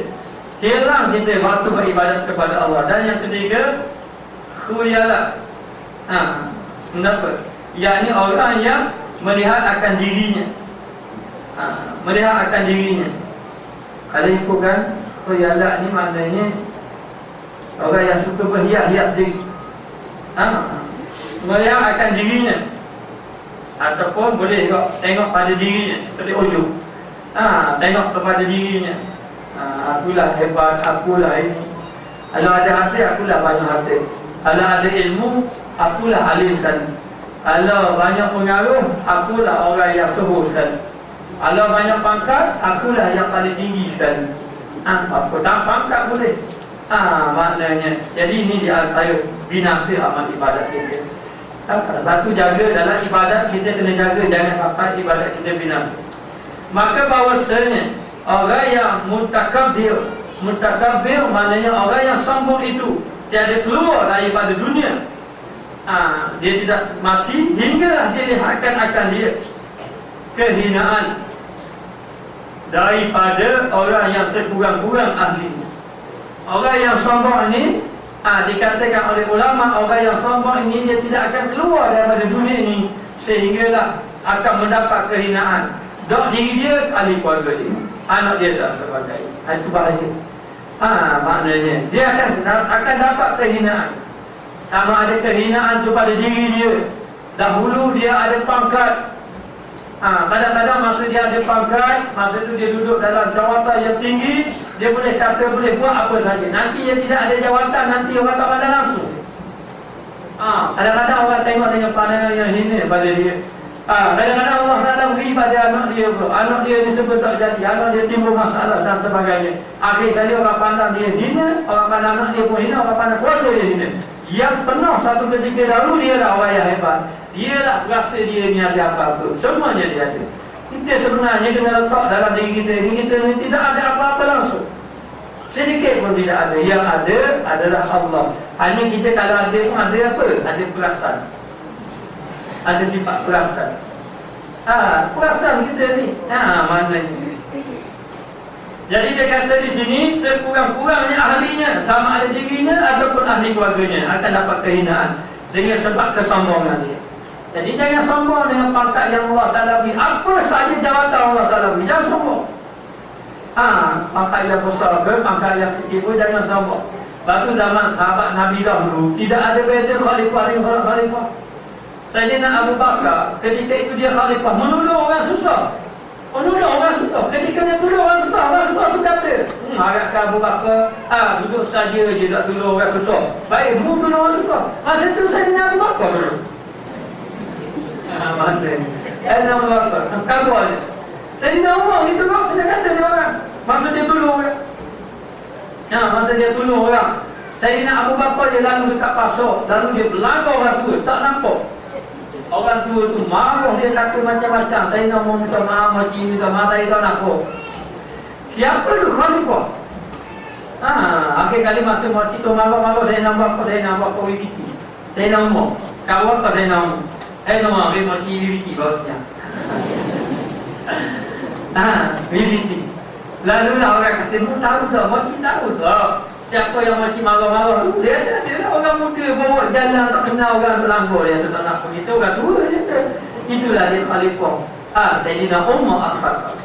hilang kita waktu beribadat kepada Allah. Dan yang ketiga, khuyalah. Kenapa? Yakni orang yang melihat akan dirinya, melihat akan dirinya. Kalau ikutkan khuyalah ni maknanya orang yang suka berhias-hias diri, melihat akan dirinya, ataupun boleh juga tengok pada dirinya seperti ujung. Tengok kepada dirinya, akulah hebat, akulah ini. Kalau ada hati, akulah banyak hati. Kalau ada ilmu, akulah alim sekali. Kalau banyak pengaruh, akulah orang yang suhur sekali. Kalau banyak pangkat, akulah yang paling tinggi sekali. Apa tak pangkat boleh. Maknanya, jadi ini dia saya binasa amal ibadat kita. Satu jaga dalam ibadat, kita kena jaga jangan sampai ibadat kita binasa. Maka bahawasanya orang yang mutakabbir maknanya orang yang sombong itu tiada keluar daripada dunia. Dia tidak mati hinggalah dia lihatkan akan dia kehinaan daripada orang yang sekurang-kurang ahli. Orang yang sombong ini dikatakan oleh ulama, orang yang sombong ini dia tidak akan keluar daripada dunia ini sehinggalah akan mendapat kehinaan. Dok diri dia, ahli keluarga dia, anak dia tak sebagai. Itu bahaya. Maknanya dia akan dapat kehinaan. Sama ada kehinaan tu pada diri dia. Dahulu dia ada pangkat. Kadang-kadang masa dia ada pangkat, masa tu dia duduk dalam jawatan yang tinggi, dia boleh kata, boleh buat apa saja. Nanti dia tidak ada jawatan, nanti orang tak pandang langsung. Kadang-kadang orang tengok dengan pandangan yang hina pada dia. Kadang-kadang Allah Ta'ala beri pada anak dia, anak dia disebut tak jadi, anak dia timbul masalah dan sebagainya. Akhir kali orang pandang dia hina, orang pandang anak dia pun hina, orang pandang keluarga dia hina. Yang penuh satu ketika dahulu dia lah orang yang hebat. Dia lah rasa dia ni ada apa-apa, semuanya dia ada. Kita sebenarnya kena letak dalam diri kita ni tidak ada apa-apa langsung, sedikit pun tidak ada. Yang ada adalah Allah. Hanya kita kalau ada pun ada apa? Ada perasaan, ada sifat perasaan. Perasaan kita ni maknanya. Jadi dia kata di sini sekurang-kurangnya ahlinya, sama ada dirinya ataupun ahli keluarganya akan dapat kehinaan dengan sebab kesombongan dia. Jadi jangan sombong dengan pangkat yang Allah Ta'ala beri. Apa saja jawatan Allah Ta'ala beri, jangan sombong. Pangkat yang besar ke, pangkat yang kecil pun jangan sombong. Waktu zaman sahabat Nabi dahulu tidak ada beza khalifah. Sayyidina Abu Bakar ketika itu dia khalifah, menolong orang susah. Ketika dia tolong orang susah tu kata, harapkan Abu Bakar duduk saja je tak tolong orang susah. Baik, mu tolong orang susah. Masa tu Sayyidina Abu Bakar dulu. Masa ni Sayyidina Abu Bakar kabur je. Sayyidina Umar gitu kok, dia kata dia orang masa dia tolong orang. Masa dia tolong orang, Sayyidina Abu Bakar dia lalu dekat pasar, lalu dia belanggar orang tua, tak nampak. Orang tua tu marah, dia kata macam-macam. Saya nak mau minta maaf, minta maaf, saya tak nak apa. Siapa tu khalifah? Akhir kali masa mau cerita marah, saya nak buat apa, WPT. Saya nak umur. Kau apa saya nama? Nama memang BBT bosnya. BBT. Lalu lah orang kata, mu tahu tak? Makcik tahu tak? Siapa yang makcik marah-marah? Dia orang muda bawa jalan tak kenal orang berlambur. Dia tak nak pergi. Itu orang tua dia. Itulah dia khalifah. Sayyidina Umar Al-Khattab.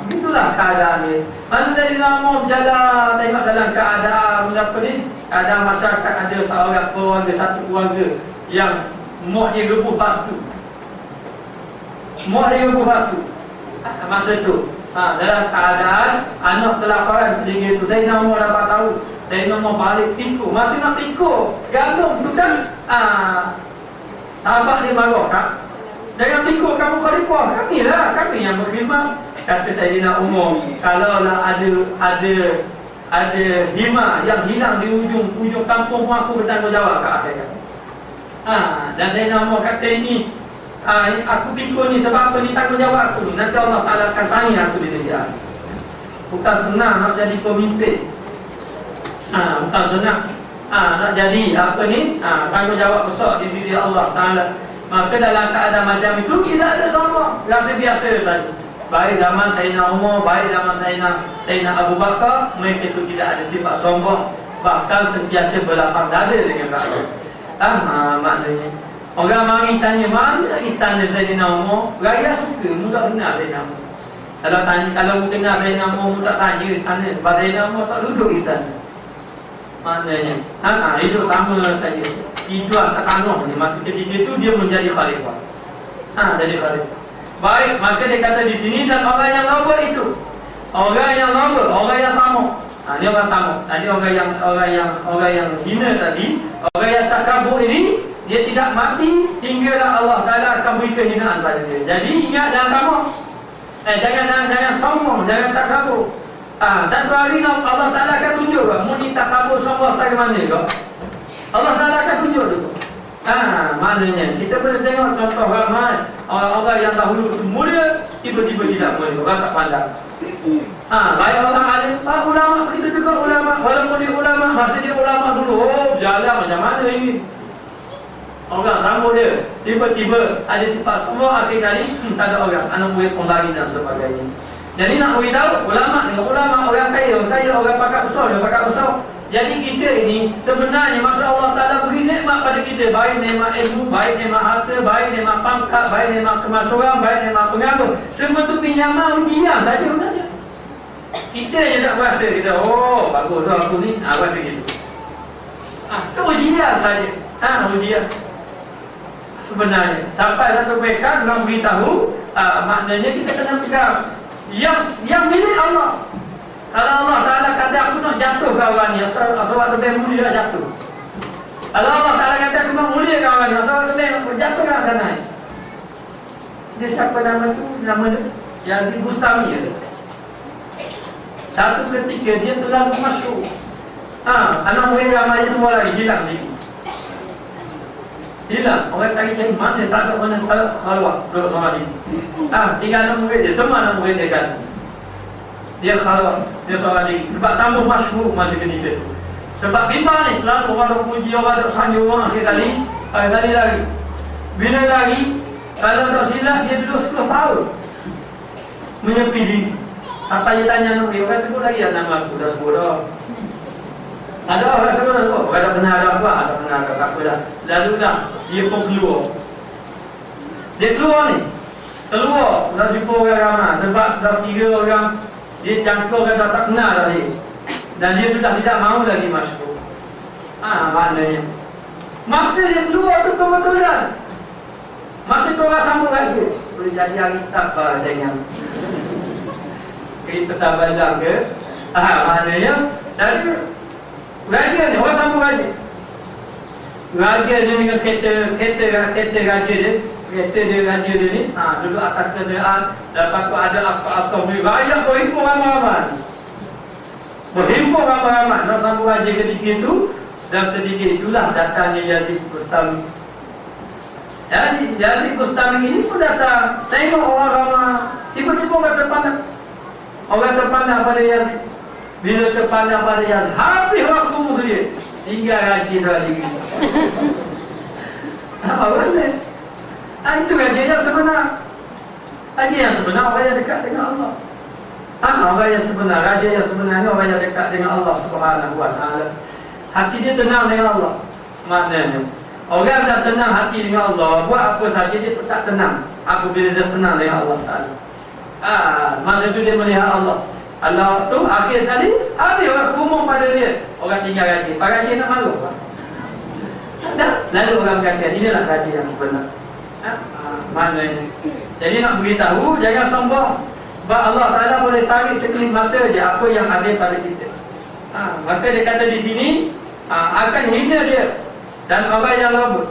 Begitulah keadaan dia. Masa Sayyidina Umar berjalan, tengok dalam keadaan apa ni? Keadaan masyarakat ada seorang keluarga, satu keluarga yang mak dia rebuh batu. Mak dia rebuh batu. Masa tu dalam keadaan anak kelaparan ketika itu, Sayyidina Umar dapat tahu. Sayyidina Umar balik pikul. Masa nak pikul, gantung tu kan sahabat dia marah kan? Jangan pikul kamu khalifah. Kami yang berkhidmat. Kata Sayyidina Umar, kalaulah ada hima yang hilang di ujung kampung pun aku bertanggungjawab ke akhirat. Dan Sayyidina Umar kata ini, aku pikul ni sebab apa ni, tanggungjawab aku ni. Nanti Allah Ta'ala akan tanya aku di dunia. Bukan senang nak jadi pemimpin. Bukan senang nak jadi apa ni, tanggungjawab besar di sisi Allah Ta'ala. Maka dalam keadaan macam itu tidak ada sombong, rasa biasa saja. Baik zaman Sayyidina Umar, baik zaman Sayyidina Abu Bakar, mereka itu tidak ada sifat sombong, bahkan sentiasa berlapang dada dengan Allah. Maknanya orang mari tanya mana istana Sayyidina Umar, raya suka, mudah kenal Sayyidina Umar. Kalau kenal Sayyidina Umar, mudah tanya istana, sebab Sayyidina Umar tak duduk istana. Maknanya hidup sama saja. Itu tekanan ni. Masa ketika itu dia menjadi khalifah. Jadi khalifah. Baik, maka dia kata di sini, dan orang yang noble itu, orang yang noble, orang yang tamak. Ini orang tamak. Tadi orang yang hina tadi, orang yang takabur ini, dia tidak mati hinggalah Allah Taala akan beri kehinaan pada dia. Jadi ingat, jangan tamak. Jangan sombong, jangan takabur. Satu hari Allah Ta'ala akan tunjuk muni takabur sombong tak ke mana kau. Allah Ta'ala akan tunjuk tu. Maknanya kita boleh tengok contoh ramai orang-orang yang dahulu mulia tiba-tiba tidak mulia, orang tak pandang. Baik orang alim, ulama kita juga ulama, walaupun dia ulama, masa dia ulama dulu, jalan macam mana ini. Orang sambut dia, tiba-tiba ada sifat semua akhir kali tak ada orang, anak murid pembagi dan sebagainya. Jadi nak beritahu ulama dengan ulama, orang kaya, orang pakar besar. Jadi kita ini sebenarnya masa Allah Ta'ala beri nikmat pada kita, baik nikmat ilmu, baik nikmat harta, baik nikmat pangkat, baik nikmat kemasyhuran, baik nikmat pengagum, semua tu pinjaman ujian saja sebenarnya. Kita je tak rasa, kita bagus tu aku ni, rasa gitu. Itu ujian saja. Ujian sebenarnya. Sampai satu mereka nak beritahu, maknanya kita kena pegang yang milik Allah. Kalau Allah Ta'ala kata aku nak jatuh ke orang ni, sebab lebih mulia nak jatuh. Kalau Allah Ta'ala kata aku nak mulia ke orang ni, sebab lebih nak jatuh ke orang ni. Dia siapa nama tu? Nama dia Yazid Bustami. Satu ketika dia terlalu masyhur. Anak murid ramai semua lagi hilang ni. Hilang. Orang cari mana, tak ada mana khalwat duduk sama dia. Tinggal anak murid dia, semua anak murid dia kan. Dia khalwat, dia seorang diri. Sebab tambah masyhur masa ketika tu. Sebab bimbang ni, selalu orang puji, orang duk sanjung orang akhir kali lagi. Bila lagi, kalau tak silap, dia duduk 10 tahun menyepi diri. Apa dia tanya anak murid, orang sebut lagi nama aku, dah sebut dah. Ada orang sebut dah sebut, orang tak kenal ada apa, tak kenal ada apa dah. Lalu dah, dia pun keluar. Dia keluar ni, dah jumpa orang ramai. Sebab dah 3 orang, dia jangkau kata tak kenal dah dia. Dan dia sudah tidak mahu lagi masyhur. Maknanya masa dia keluar tu kebetulan, masa tu orang sambung lagi, boleh jadi hari tak bahasanya. Kita tak balang ke? Maknanya dari raja ni, orang sambung lagi. Raja dia dengan kereta raja dia. Kereta dia raja dia ni, duduk atas kenderaan. Lepas tu ada askar-askar rakyat berhimpun ramai-ramai. Nak sambung raja ketika itu. Dan ketika itulah datangnya Yazid Bustami. Yazid Bustami ini pun datang. Tengok orang ramai. Tiba-tiba orang terpandang. Orang terpandang pada Yazid. Bila terpandang pada Yazid, habis waktu dia. Tinggal raja seorang diri. Orang lain. Itu raja yang sebenar. Raja yang sebenar orang yang dekat dengan Allah. Orang yang sebenar, raja yang sebenarnya orang yang dekat dengan Allah Subhanahu wa taala. Hati dia tenang dengan Allah. Maknanya orang dah tenang hati dengan Allah, buat apa saja dia tak tenang apabila dia tenang dengan Allah Taala. Masa tu dia melihat Allah. Allah tu akhir kali habis orang umum pada dia. Orang tinggal raja. Pak raja nak malu. Dah, lalu orang kata inilah raja yang sebenar. Maknanya. Jadi nak beritahu jangan sombong. Sebab Allah Taala boleh tarik sekelip mata je apa yang ada pada kita. Maka dia kata di sini akan hina dia dan orang yang lembut.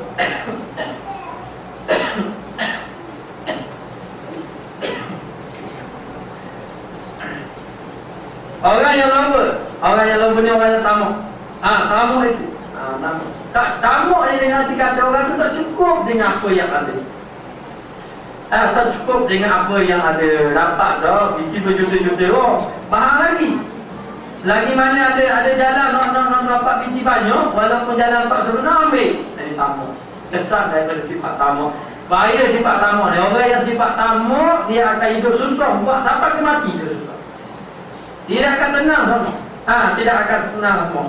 Orang yang lembut ni orang yang tamak. Tamak itu. Tamak ni dengan arti kata orang tu tak cukup dengan apa yang ada. Tak cukup dengan apa yang ada. Dapat dah biji berjuta-juta bahang lagi. Lagi mana ada jalan nak dapat biji banyak, walaupun jalan tak sebenar ambil. Jadi tamak. Kesan daripada sifat tamak. Bahaya sifat tamak ni. Orang yang sifat tamak dia akan hidup susah buat sampai ke mati dia susah. Tidak akan tenang semua. Tidak akan tenang semua.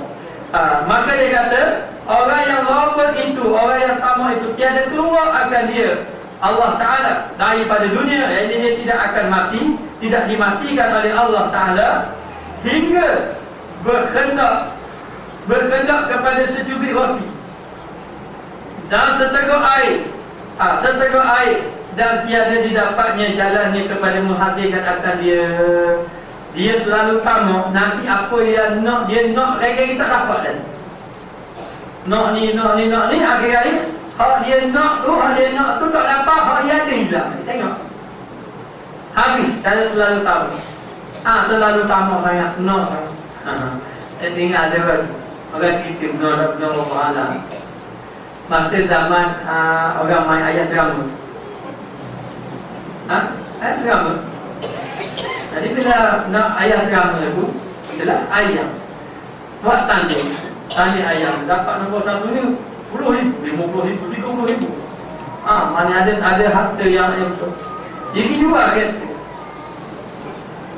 Maka dia kata orang yang lembut itu, orang yang tamak itu tiada keluar akan dia Allah Ta'ala daripada dunia. Yang dia tidak akan mati, tidak dimatikan oleh Allah Ta'ala hingga berkendak kepada secubit roti dan seteguk air. Seteguk air dan tiada didapatnya jalannya kepada menghasilkan akan dia. Dia selalu tamak. Nanti apa yang dia nak lagi tak dapat lagi. Nak ni akhir-akhir hak dia nak tu tak dapat, hak dia ada hilang. Tengok habis. Kalau selalu tamak. Terlalu tamak sangat. Nak saya tinggal ada orang kita benar Allah. Masa zaman orang main ayat serama. Ayat serama. Jadi bila nak ayam serama tu, adalah ayam buat tanda ayam dapat nombor satu ni 10,000, 50,000, 30,000. Mana ada harta yang tu. Jadi jual kereta.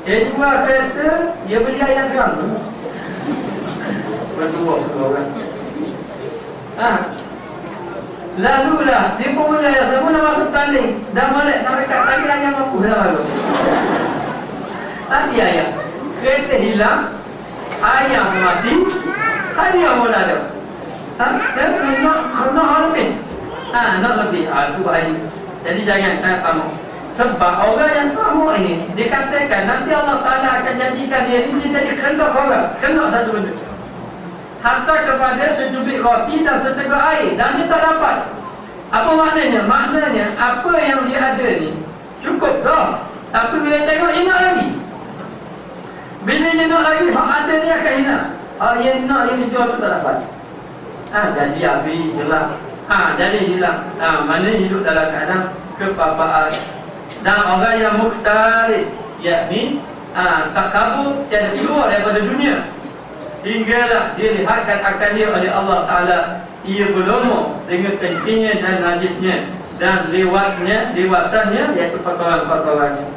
Dia jual kereta, dia beli ayam serama. Berdua orang. Lalulah dia pun beli ayam serama nak masuk tanding. Dah molek nak dekat tanding ayam apa dah lalu. Tadi ayam kereta hilang, ayam mati, hadiah mula ada. Nak lebih. Nak lebih. Itu bahaya. Jadi jangan tamak. Sebab orang yang tamak ini dikatakan nanti Allah Ta'ala akan jadikan dia ini jadi kendak orang. Kendak satu benda. Hatta kepada secubit roti dan seteguk air. Dan dia tak dapat. Apa maknanya? Maknanya apa yang dia ada ni cukup dah. Tapi bila tengok dia nak lagi. Bila dia nak lagi, hak ada dia akan hilang. Yang nak dia dijual tu tak dapat. Jadi habis hilang. Jadi hilang. Mana hidup dalam keadaan kepapaan. Dan orang yang mukhtalif, yakni tak kabur, tiada keluar daripada dunia. Hinggalah dia lihatkan akan dia oleh Allah Ta'ala. Ia berlumur dengan kencingnya dan najisnya dan lewatannya, iaitu perkara-perkaranya.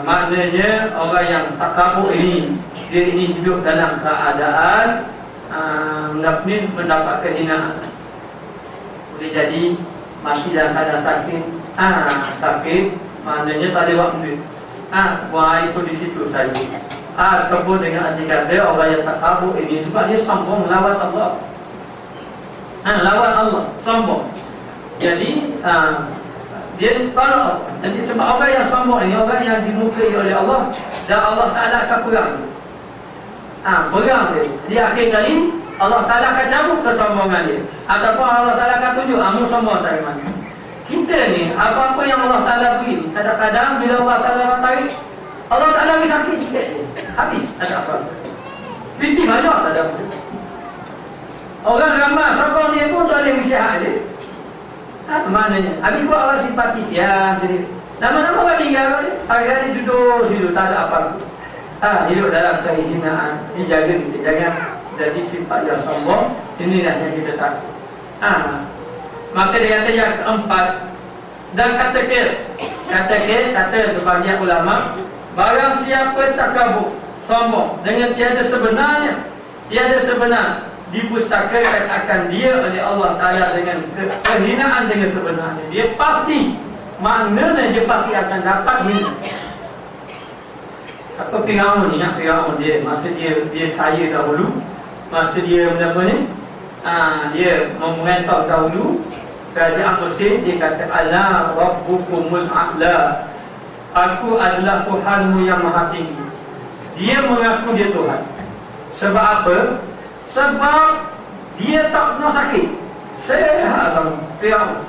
Maknanya orang yang tak kabur ini, dia ini hidup dalam keadaan mendapat kehinaan. Boleh jadi mati dalam keadaan sakit. Sakit maknanya tak ada waktu. Wah, itu di situ saja. Ataupun dengan arti kata orang yang tak kabur ini sebab dia sombong lawan Allah. Lawan Allah, sombong. Jadi dia tolak. Jadi sebab orang yang sombong ini orang yang dimurkai oleh Allah dan Allah Ta'ala akan perang. Perang dia. Di akhir kali Allah Ta'ala akan cabut kesombongan dia. Ataupun Allah Ta'ala akan tunjuk kamu sombong dari mana. Kita ni apa-apa yang Allah Ta'ala beri, kadang-kadang bila Allah Ta'ala tarik, Allah Ta'ala beri sakit sikit je. Habis, ada apa? Binti banyak tak ada apa. Orang ramai sokong dia pun tak boleh bersihat dia. Maknanya habis buat orang simpatis ya. Lama-lama orang tinggal dia. Hari-hari duduk situ tak ada apa-apa. Hidup dalam kehinaan. Dijaga kita. Jangan jadi sifat yang sombong. Inilah yang kita takut. Maka dia kata yang keempat, dan kata sebagian ulama, barang siapa takabur, sombong dengan tiada sebenarnya, tiada sebenar, dipusakakan akan dia oleh Allah Ta'ala dengan kehinaan dengan sebenarnya. Dia pasti, maknanya dia pasti akan dapat hina. Apa Firaun ni? Firaun dia, masa dia kaya dahulu, masa dia apa ni? Dia memerintah dahulu kerajaan Mesir, dia kata Ala Rabbukumul A'la, aku adalah Tuhanmu yang maha tinggi. Dia mengaku dia Tuhan. Sebab apa? Sebab dia tak pernah sakit. Sehat sama Firaun.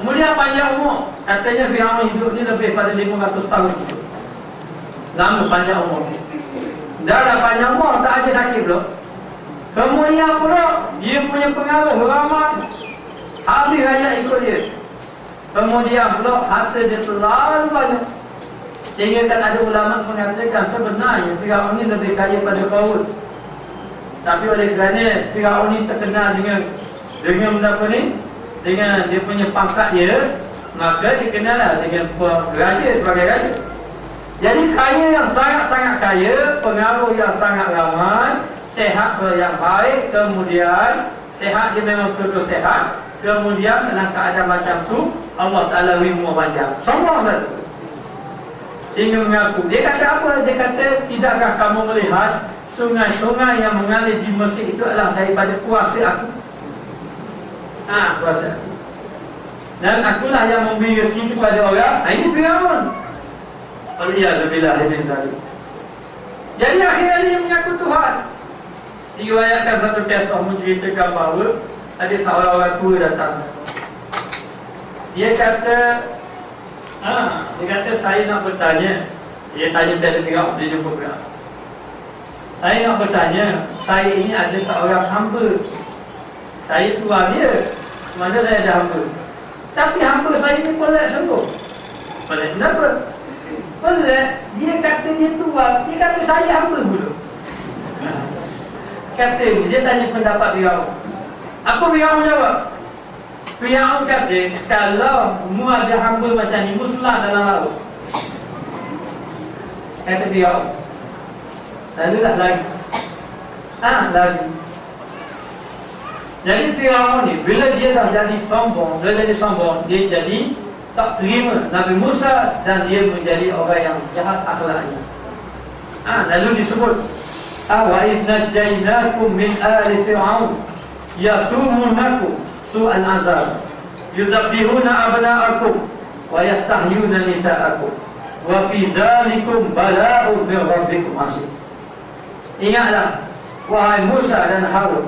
Kemudian panjang umur. Katanya Firaun hidup ni lebih pada 500 tahun. Lama panjang umur. Dah lah panjang umur, tak ada sakit pula. Kemudian pula dia punya pengaruh ramai. Habis rakyat ikut dia. Kemudian pula harta dia terlalu banyak. Sehingga kan ada ulama mengatakan sebenarnya Firaun ni lebih kaya pada Qarun. Tapi oleh kerana Firaun ni terkenal dengan apa ni? Dengan dia punya pangkat dia, maka dikenallah dengan raja sebagai raja. Jadi kaya yang sangat-sangat kaya, pengaruh yang sangat ramai, sehat yang baik, kemudian sehat dia memang betul-betul sehat. Kemudian dalam keadaan macam tu Allah Ta'ala beri umur panjang. Sombong satu. Sehingga mengaku. Dia kata apa? Dia kata, tidakkah kamu melihat sungai-sungai yang mengalir di Mesir itu adalah daripada kuasa aku? Kuasa aku. Dan akulah yang memberi rezeki kepada orang. Ini Firaun. Waliyahzubillah min dzalik. Jadi akhirnya dia mengaku Tuhan. Diriwayatkan satu kisah menceritakan bahawa ada seorang orang tua datang. Dia kata, saya nak bertanya. Dia tanya pada Firaun, dia jumpa Firaun. Saya nak bertanya, saya ini ada seorang hamba. Saya tuan dia, mana saya ada hamba. Tapi hamba saya ni pelik sungguh. Pelik kenapa? Pelik, dia kata dia tuan, dia kata saya hamba dulu. Kata dia tanya pendapat Firaun. Apa Firaun jawab? Firaun kata, kalau mu ada hamba macam ni, muslah dalam laut. Kata Firaun. Lalu dah lagi. Lagi. Jadi Firaun ni, bila dia dah jadi sombong, dia jadi tak terima Nabi Musa dan dia menjadi orang yang jahat akhlaknya. Lalu disebut, wa idh najjaynakum min ali fir'aun yasumunakum su'al azab yuzabbihuna abna'akum wa yastahyuna nisa'akum wa fi zalikum bala'un min rabbikum azim. Ingatlah wahai Musa dan Harun,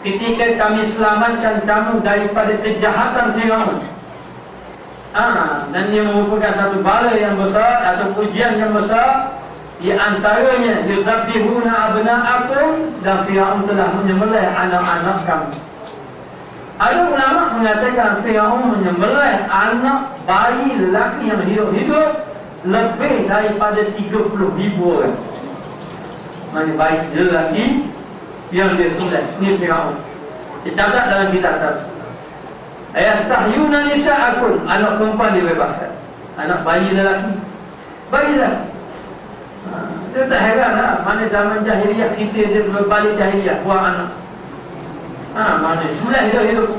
ketika kami selamatkan kamu daripada kejahatan Firaun. Dan ia merupakan satu bala yang besar atau ujian yang besar. Di antaranya yuzabbihuna abna'akum, dan Firaun telah menyembelih anak-anak kamu. Ada ulama mengatakan Firaun menyembelih anak bayi lelaki yang hidup-hidup lebih daripada 30,000 orang. Mana bayi lelaki yang dia sembelih. Ini Firaun. Dicatat dalam kitab tafsir. Yastahyuna nisa'akum, anak perempuan dibebaskan. Anak bayi lelaki. Bayi lelaki. Itu tak heran lah. Mana zaman jahiliah kita dia berbalik jahiliah, buang anak. Mana sebelah hidup-hidup.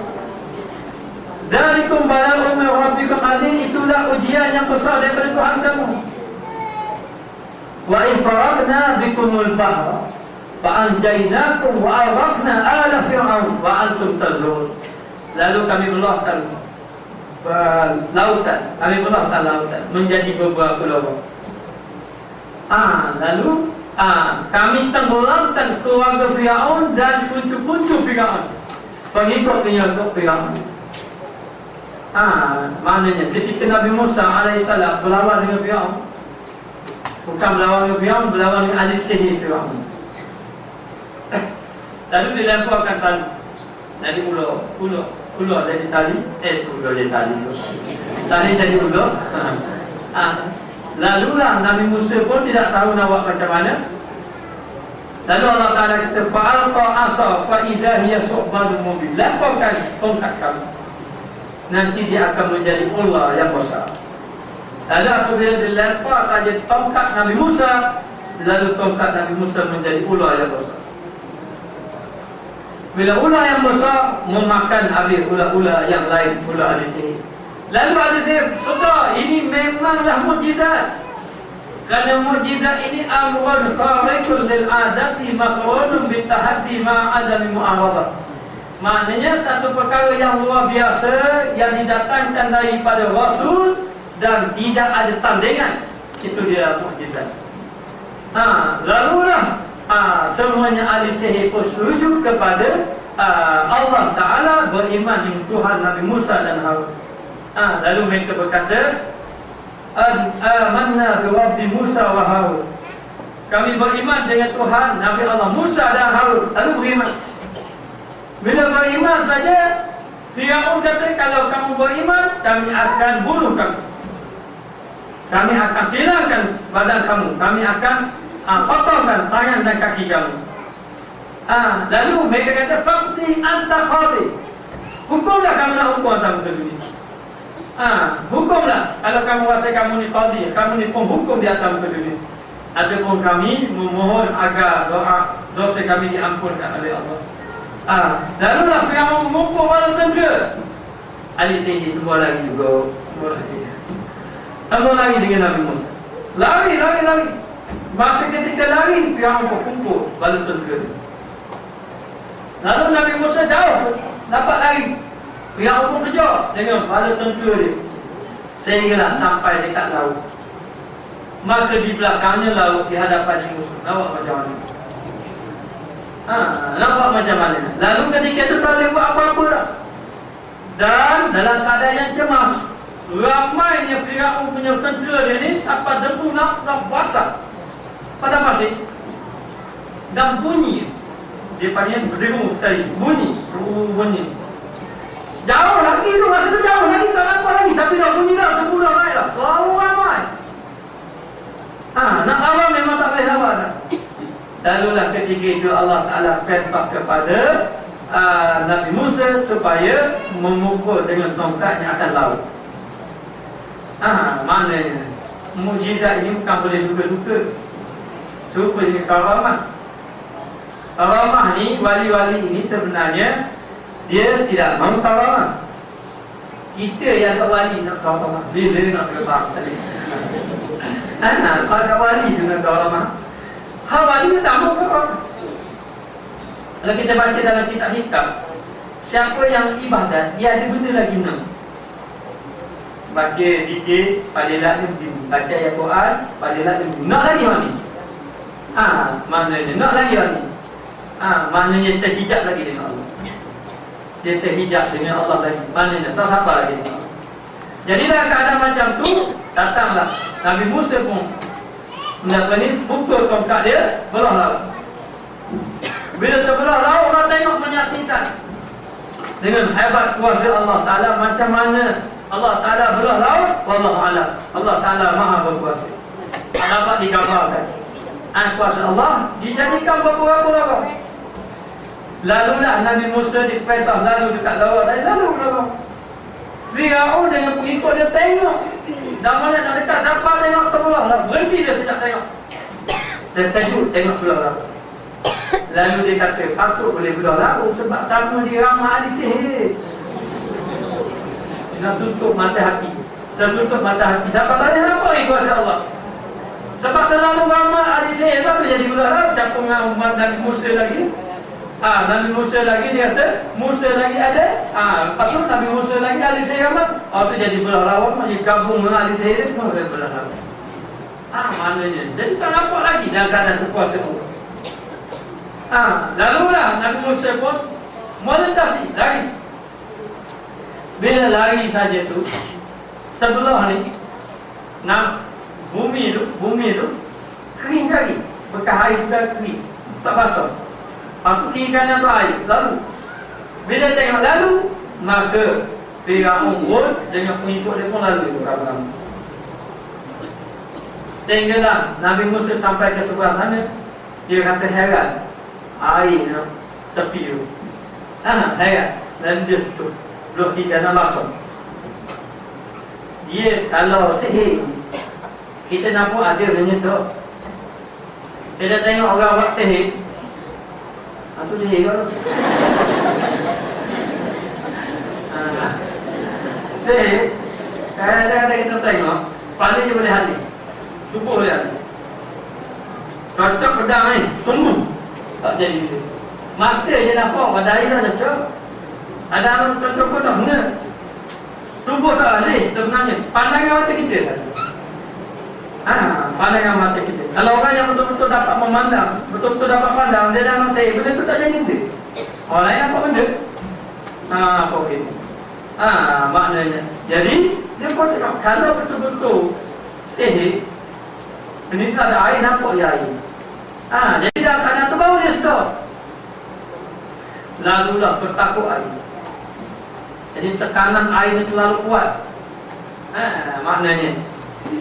Dzalikum bala'un min rabbikum azim, itulah ujian yang besar daripada Tuhan kamu. Wa ifaraqna bikumul bahra fa anjaynakum wa aghraqna ala fir'aun wa antum tazurun. Lalu kami belahkan lautan, lautan menjadi beberapa lubang. Lalu kami tenggelamkan keluarga Firaun dan puncu-puncu Firaun, pengikut-pengikut Firaun. Maknanya ketika Nabi Musa alaihissalam berlawan dengan Firaun, bukan berlawan dengan Firaun, berlawan dengan ahli sihir Firaun. Lalu dilemparkan tali. Jadi ular jadi tali. Ular jadi tali. Tali jadi ular. Lalulah Nabi Musa pun tidak tahu nak buat macam mana. Lalu Allah Ta'ala kata, fa'alqa asa fa'idha hiya su'banun mubin. Lemparkan tongkat kamu. nanti dia akan menjadi ular yang besar. Lalu apabila dilempar saja tongkat Nabi Musa, lalu tongkat Nabi Musa menjadi ular yang besar. Bila ular yang besar memakan habis ular-ular yang lain, ular ahli sihir. Lalu ahli sihir, saudara, ini memanglah mukjizat. Kerana mukjizat ini amrun khariqun lil adati maqrunun bi tahaddi ma adami mu'awadah. Maknanya satu perkara yang luar biasa yang didatangkan daripada Rasul dan tidak ada tandingan. Itu dia mukjizat. Lalulah semuanya ahli sihir pun sujud kepada Allah Ta'ala, beriman dengan Tuhan Nabi Musa dan Harun. Lalu mereka berkata, amanna bi Rabbi Musa wa Harun. Kami beriman dengan Tuhan Nabi Allah Musa dan Harun. Lalu beriman. Bila beriman saja, Firaun kata, kalau kamu beriman, kami akan bunuh kamu. Kami akan silangkan badan kamu. Kami akan potongkan tangan dan kaki kamu. Lalu mereka kata, faqdi anta qadi. Hukumlah kamu nak hukum atas muka dunia. Hukumlah. Kalau kamu rasa kamu ni qadi, kamu ni penghukum di atas muka dunia. Adapun kami memohon agar dosa kami diampunkan oleh Allah. Lalulah Firaun mengumpul bala tentera. Ahli sihir semua lagi juga. Semua lagi dengan Nabi Musa. Lari. Masa ketika lari, Firaun berkumpul bala tentera. Lalu Nabi Musa jauh dapat lari. Firaun pun kejar dengan bala tentera dia. Sehinggalah sampai dekat laut. Maka di belakangnya laut, di hadapan musuh. Nampak macam mana? Nampak macam mana? Lalu ketika itu tak boleh buat apa-apa dah. Dan dalam keadaan yang cemas, ramainya Firaun punya tentera dia ni sampai debu nak basah pada pasir. Dan bunyi, dia panggil berdengung sekali, bunyi. Jauh lagi tu, masa tu jauh lagi, tak nampak lagi. Tapi dah bunyi dah, debu dah naik dah. Terlalu ramai. Nak lawan memang tak boleh lawan dah. Lalulah ketika itu Allah Ta'ala perintah kepada Nabi Musa supaya memukul dengan tongkatnya akan laut. Maknanya mukjizat ini bukan boleh duga-duga. Cuba ini karamah. Karamah ni, wali-wali ini sebenarnya dia tidak mahu karamah. Kita yang tak wali nak karamah. Bila nak karamah tadi. Ada wali dengan karamah. Wali dia tak mahu karamah. Kalau kita baca dalam kitab hikam, siapa yang ibadat, dia ada benda lagi nak. Baca dikir, padalah dia baca ayat Quran, padalah dia nak lagi wali. Maknanya nak lagi wali. Maknanya terhijab lagi dengan Allah. Dia terhijab dengan Allah lagi. Maknanya tak sabar lagi dengan Allah. Jadilah keadaan macam tu, datanglah Nabi Musa pun pukul tongkat dia, belah laut. Bila terbelah laut, orang tengok menyaksikan dengan hebat kuasa Allah Ta'ala macam mana Allah Ta'ala belah laut. Wallahu a'lam. Allah Ta'ala maha berkuasa. Dapat digambarkan kuasa Allah dijadikan beberapa orang. Lalulah Nabi Musa diperintah lalu dekat laut dan lalu Firaun dengan pengikut dia tengok. Dah mana nak dekat siapa tengok terbelah lah. Berhenti dia tidak tengok. Dia terkejut tengok belah laut. Lalu dia kata, patut boleh belah laut sebab sama dia ramah ahli sihir. Nak tutup mata hati. Tertutup mata hati. Dapat tanya apa kuasa Allah? Sebab terlalu ramah ahli sihir, apa jadi belah laut? Campur dengan umat Nabi Musa lagi. Nabi Musa lagi dia kata, Musa lagi ada. Lepas tu Nabi Musa lagi ahli sihir ramah. Tu jadi belah laut, jadi gabung dengan ahli sihir, semua kata belah laut. Maknanya, jadi tak nampak lagi dalam keadaan berkuasa Allah. Lalulah Nabi Musa pun melintasi, lari. Bila lari saja tu, terbelah ni, bumi tu kering lagi. Bekas air dah kering, tak basah. Aku kiri kanan tu air. Lalu bila tengok lalu, maka Firaun pun dengan pengikut dia pun lalu itu ramai-ramai. Sehinggalah Nabi Musa sampai ke sebelah sana, dia rasa heran. Air tepi tu heran. Dan dia situ belum kiri kanan basah. dia kalau sihir, kita nampak ada menyentuh. Kita tengok orang buat sihir, itu sihir ke? Sihir, kadang-kadang kita tengok, paling dia boleh halis, tubuh boleh halis. Cocok pedang ni, sembuh. Tak jadi dia. Mata je nampak, pada air dah cocok. Ada orang cocok pun tak benar. Tubuh tak halis sebenarnya. Pandangan mata kita tadi. Pandangan mata kita. Kalau orang yang betul-betul dapat memandang, betul-betul dapat pandang, dia dah nak saya, benda tu tak jadi dia. Orang lain apa benda? Apa okey. Maknanya. Jadi, dia pun cakap, kalau betul-betul sihir, ini tak ada air, nampak dia air. Jadi dah keadaan tu baru dia sedar. Lalulah bertakut air. Jadi tekanan air ni terlalu kuat. Maknanya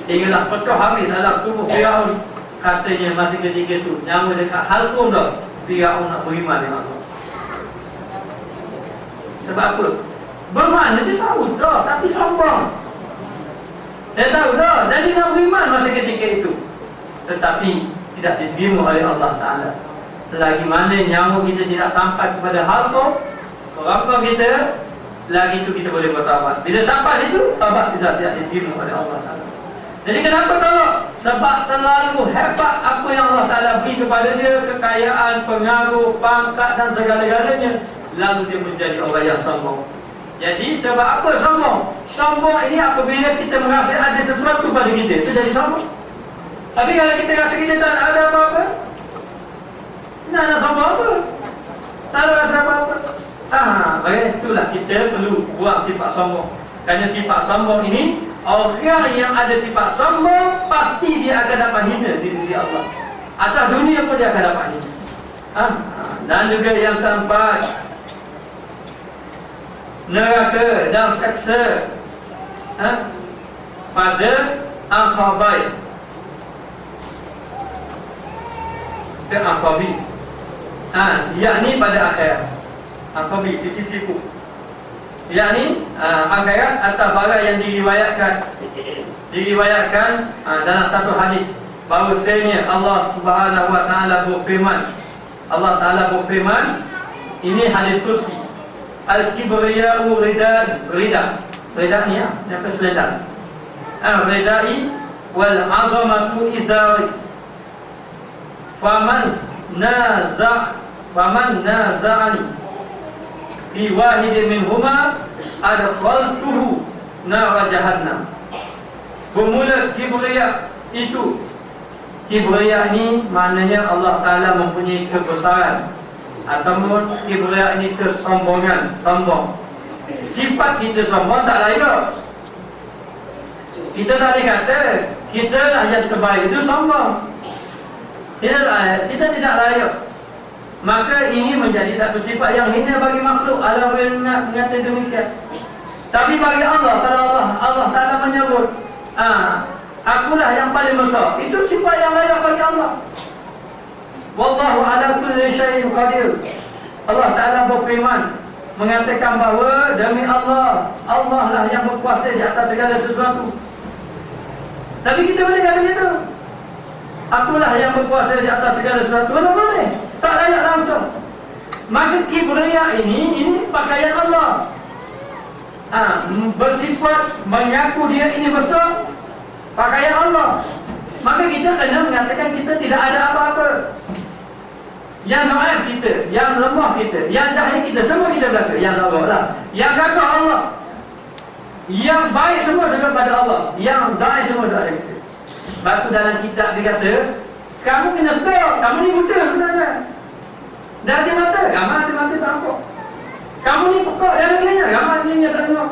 hinggalah pecah habis dalam tubuh Firaun. Katanya masih ketika tu nyawa dekat halqum dah, Firaun nak beriman dengan Allah. Sebab apa? Bermakna dia tahu dah, tapi sombong. Dia tahu dah, jadi nak beriman masa ketika itu, tetapi tidak diterima oleh Allah Ta'ala. Selagi mana nyawa kita tidak sampai kepada halqum, kerangka kita, lagi itu kita boleh bertaubat. Bila sampai situ, taubat tidak diterima oleh Allah Ta'ala. Jadi kenapa tolak? Sebab terlalu hebat apa yang Allah Ta'ala beri kepada dia, kekayaan, pengaruh, pangkat dan segala-galanya. Lalu dia menjadi orang yang sombong. Jadi sebab apa sombong? Sombong ini apabila kita merasa ada sesuatu pada kita, itu jadi sombong. Tapi kalau kita rasa kita tak ada apa-apa, tak nak sombong apa? Tak ada rasa apa-apa. Itulah kita perlu buang sifat sombong. Kerana sifat sombong ini, orang yang ada sifat sombong, pasti dia akan dapat hina di sisi Allah. Atas dunia pun dia akan dapat hina. Dan juga yang keempat, neraka dan seksa pada Aqabah. Aqabah, yakni pada akhirat. Aqabah di sisiku, yakni akhirat atas barang yang diriwayatkan dalam satu hadis bahawasanya Allah Subhanahu wa Ta'ala berfirman. Allah Ta'ala berfirman, ini hadis kursi, al-kibriya'u rida ni apa selendang, ridai wal 'azamatu izari, faman naza'ani fi wahidin minhuma adkhaltuhu nar jahannam. Bermula kibriya itu. Kibriya ini maknanya Allah Ta'ala mempunyai kebesaran, ataupun kibriya ini kesombongan, sombong. Sifat kita sombong tak layak. Kita tak boleh kata kita lah yang terbaik, itu sombong. Kita tidak layak. Maka ini menjadi satu sifat yang hina bagi makhluk. Allah mengata demikian. Tapi bagi Allah, kalau Allah Ta'ala menyebut, akulah yang paling besar, itu sifat yang layak bagi Allah. Wallahu ala kulli syai'in qadir. Allah Ta'ala berfirman, mengatakan bahawa demi Allah, Allah lah yang berkuasa di atas segala sesuatu. Tapi kita boleh kata begitu, akulah yang berkuasa di atas segala sesuatu. Mana boleh? Tak layak langsung. Maka kibriya ini pakaian Allah. Bersifat mengaku dia ini besar, pakaian Allah. Maka kita kena mengatakan kita tidak ada apa-apa. Yang naif kita, yang lemah kita, yang jahil kita, semua kita belaka. Yang Allah lah, yang gagah Allah, yang baik semua juga pada Allah, yang baik semua pada kita. Sebab tu dalam kitab dia kata, kamu kena sedar, kamu ni buta sebenarnya. Dah ada mata, ramai ada mata tak nampak. Kamu ni pekak, dah ada telinga, ramai telinga tak dengar.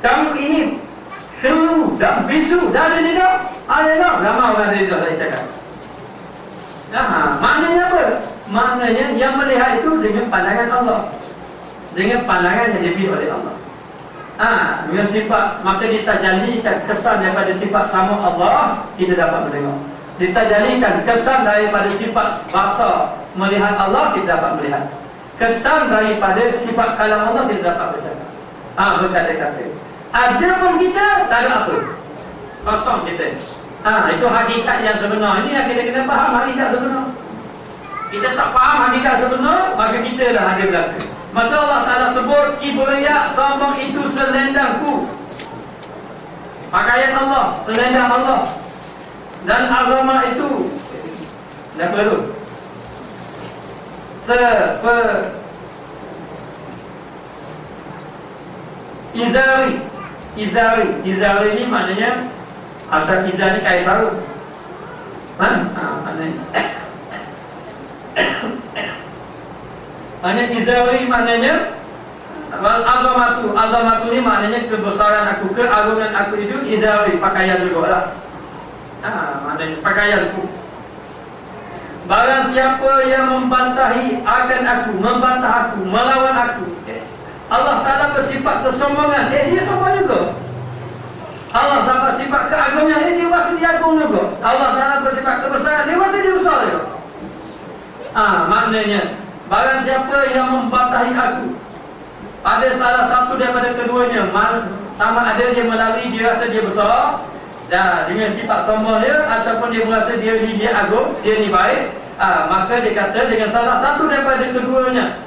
Kamu ini kelu, dah bisu, dah ada lidah, ada lidah, ramai orang ada lidah saya cakap. Maknanya apa? Maknanya yang melihat itu dengan pandangan Allah, dengan pandangan yang diberi oleh Allah. Dengan sifat, maka ditajalikan kesan daripada sifat sama Allah, kita dapat mendengar. Ditajalikan kesan daripada sifat basar, melihat Allah, kita dapat melihat. Kesan daripada sifat kalam Allah, kita dapat bercakap, berkata-kata. Ada pun kita, tak ada apa. Kosong kita. Itu hakikat yang sebenar. Ini yang kita kena faham hakikat sebenar. Kita tak faham hakikat sebenar, maka kita dah ada belaka. Maka Allah Ta'ala sebut, kibriya, sombong itu selendangku. Pakaian Allah, selendang Allah. Dan azamah itu dah perlu Izari ni maknanya asal izar ni kain sarung. Maknanya izari maknanya azamatu ni maknanya kebesaran aku, keagungan aku itu izari, pakaian juga lah. Maknanya pakaianku. Barang siapa yang membantahi akan aku, membantah aku, melawan aku, Allah Ta'ala bersifat kesombongan, dia sombong juga. Allah Ta'ala bersifat keagungan, dia rasa dia agung juga. Allah Ta'ala bersifat kebesaran, dia rasa dia besar juga. Maknanya barang siapa yang membantahi aku, ada salah satu daripada keduanya, sama ada dia melalui dia rasa dia besar, dengan sifat sombong dia, ataupun dia merasa dia agung, dia ni baik, maka dia kata dengan salah satu daripada keduanya,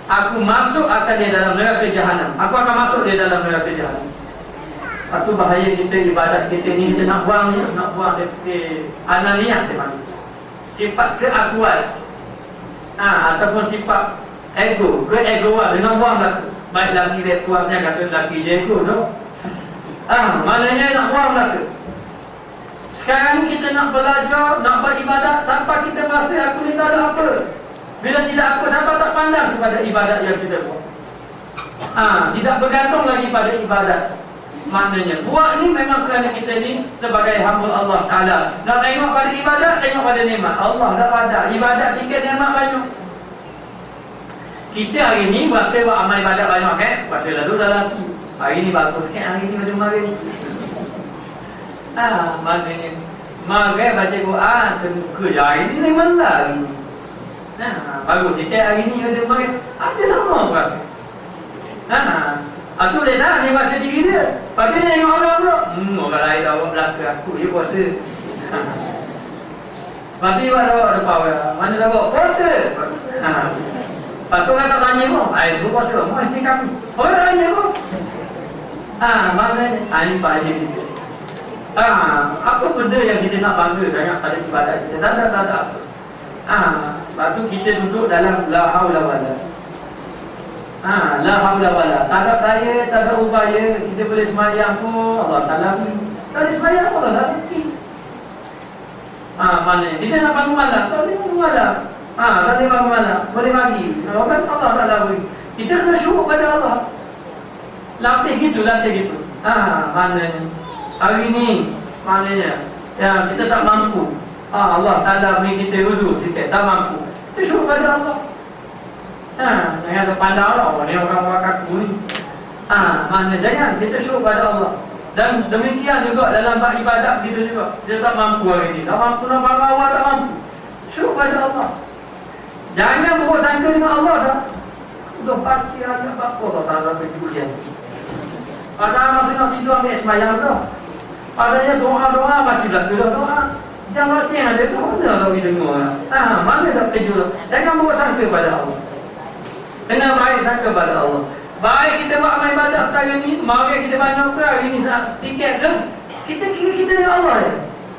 aku masuk akan dia dalam neraka jahanam. Aku akan masuk dia dalam neraka jahanam. Itu bahaya kita ibadat kita ni, kita nak buang dari ananiah dia panggil. Sifat keakuan, ataupun sifat ego, keegoan, dia nak buang lah. Baik lagi dia tuannya kata laki dia ego tu. Maknanya nak buang lah tu. Sekarang kita nak belajar, nak beribadat sampai kita merasa aku ni tak ada apa. Bila tidak apa, sampai tak pandang kepada ibadat yang kita buat. Tidak bergantung lagi pada ibadat. Maknanya buat ni memang kerana kita ni sebagai hamba Allah Ta'ala. Nak tengok pada ibadat, tengok pada nikmat Allah dah ada. Ibadat sikit, nikmat banyak. Kita hari ni berasa buat amal ibadat banyak kan? Berasa lalu dah laki. Hari ni bagus kan, hari ni macam kemarin. Maksudnya Magai baca Quran semuka je. Hari ni memang lah hari ni. Bagus kita hari ni ada magai. Ada sama berasa. Aku boleh tahu dia bahasa diri dia. Lepas tu dia tengok orang pula. Orang lain dah buat belaka aku, dia puasa. Lepas tu dia buat depan orang. Mana dah buat puasa? Lepas tu orang tak tanya pun. Itu puasa. Mau isteri kami. Orang tanya pun. Maknanya ini Pak Haji kita. Apa benda yang kita nak bangga sangat pada ibadat kita? Tak ada apa. Lepas tu kita duduk dalam la haula wala. La haula wala. Tak ada daya, tak ada upaya. Kita boleh semayang pun Allah Ta'ala beri. Tak boleh semayang pun Allah Ta'ala beri. Maknanya kita nak bangun malam, tak boleh bangun malam. Tak boleh bangun malam, boleh bagi. Allah Ta'ala beri. Kita kena syukur pada Allah. Latih gitu. Maknanya hari ni maknanya ya, kita tak mampu. Allah Ta'ala beri kita uzur sikit, tak mampu. Kita syukur pada Allah. Jangan terpandang lah, ni orang kaku ni. Maknanya jangan, kita syukur pada Allah. Dan demikian juga dalam ibadat kita juga. Kita tak mampu hari ni, tak mampu nak bangun awal, tak mampu. Syukur pada Allah. Jangan buruk sangka dengan Allah dah. Sudah pakcik aja apa tak tahu pergi ujian. Padahal masa nak tidur ambil semayang dah. Padahal doa baca belaka doa. Jangan macam ada tu, mana tak boleh dengar. Mana tak terjun. Jangan buruk sangka pada Allah. Kena baik sangka pada Allah. Baik kita buat amal ibadat sekarang ni, mari kita banyak ke hari ni tiket ke? Kita kira kita dengan Allah ya.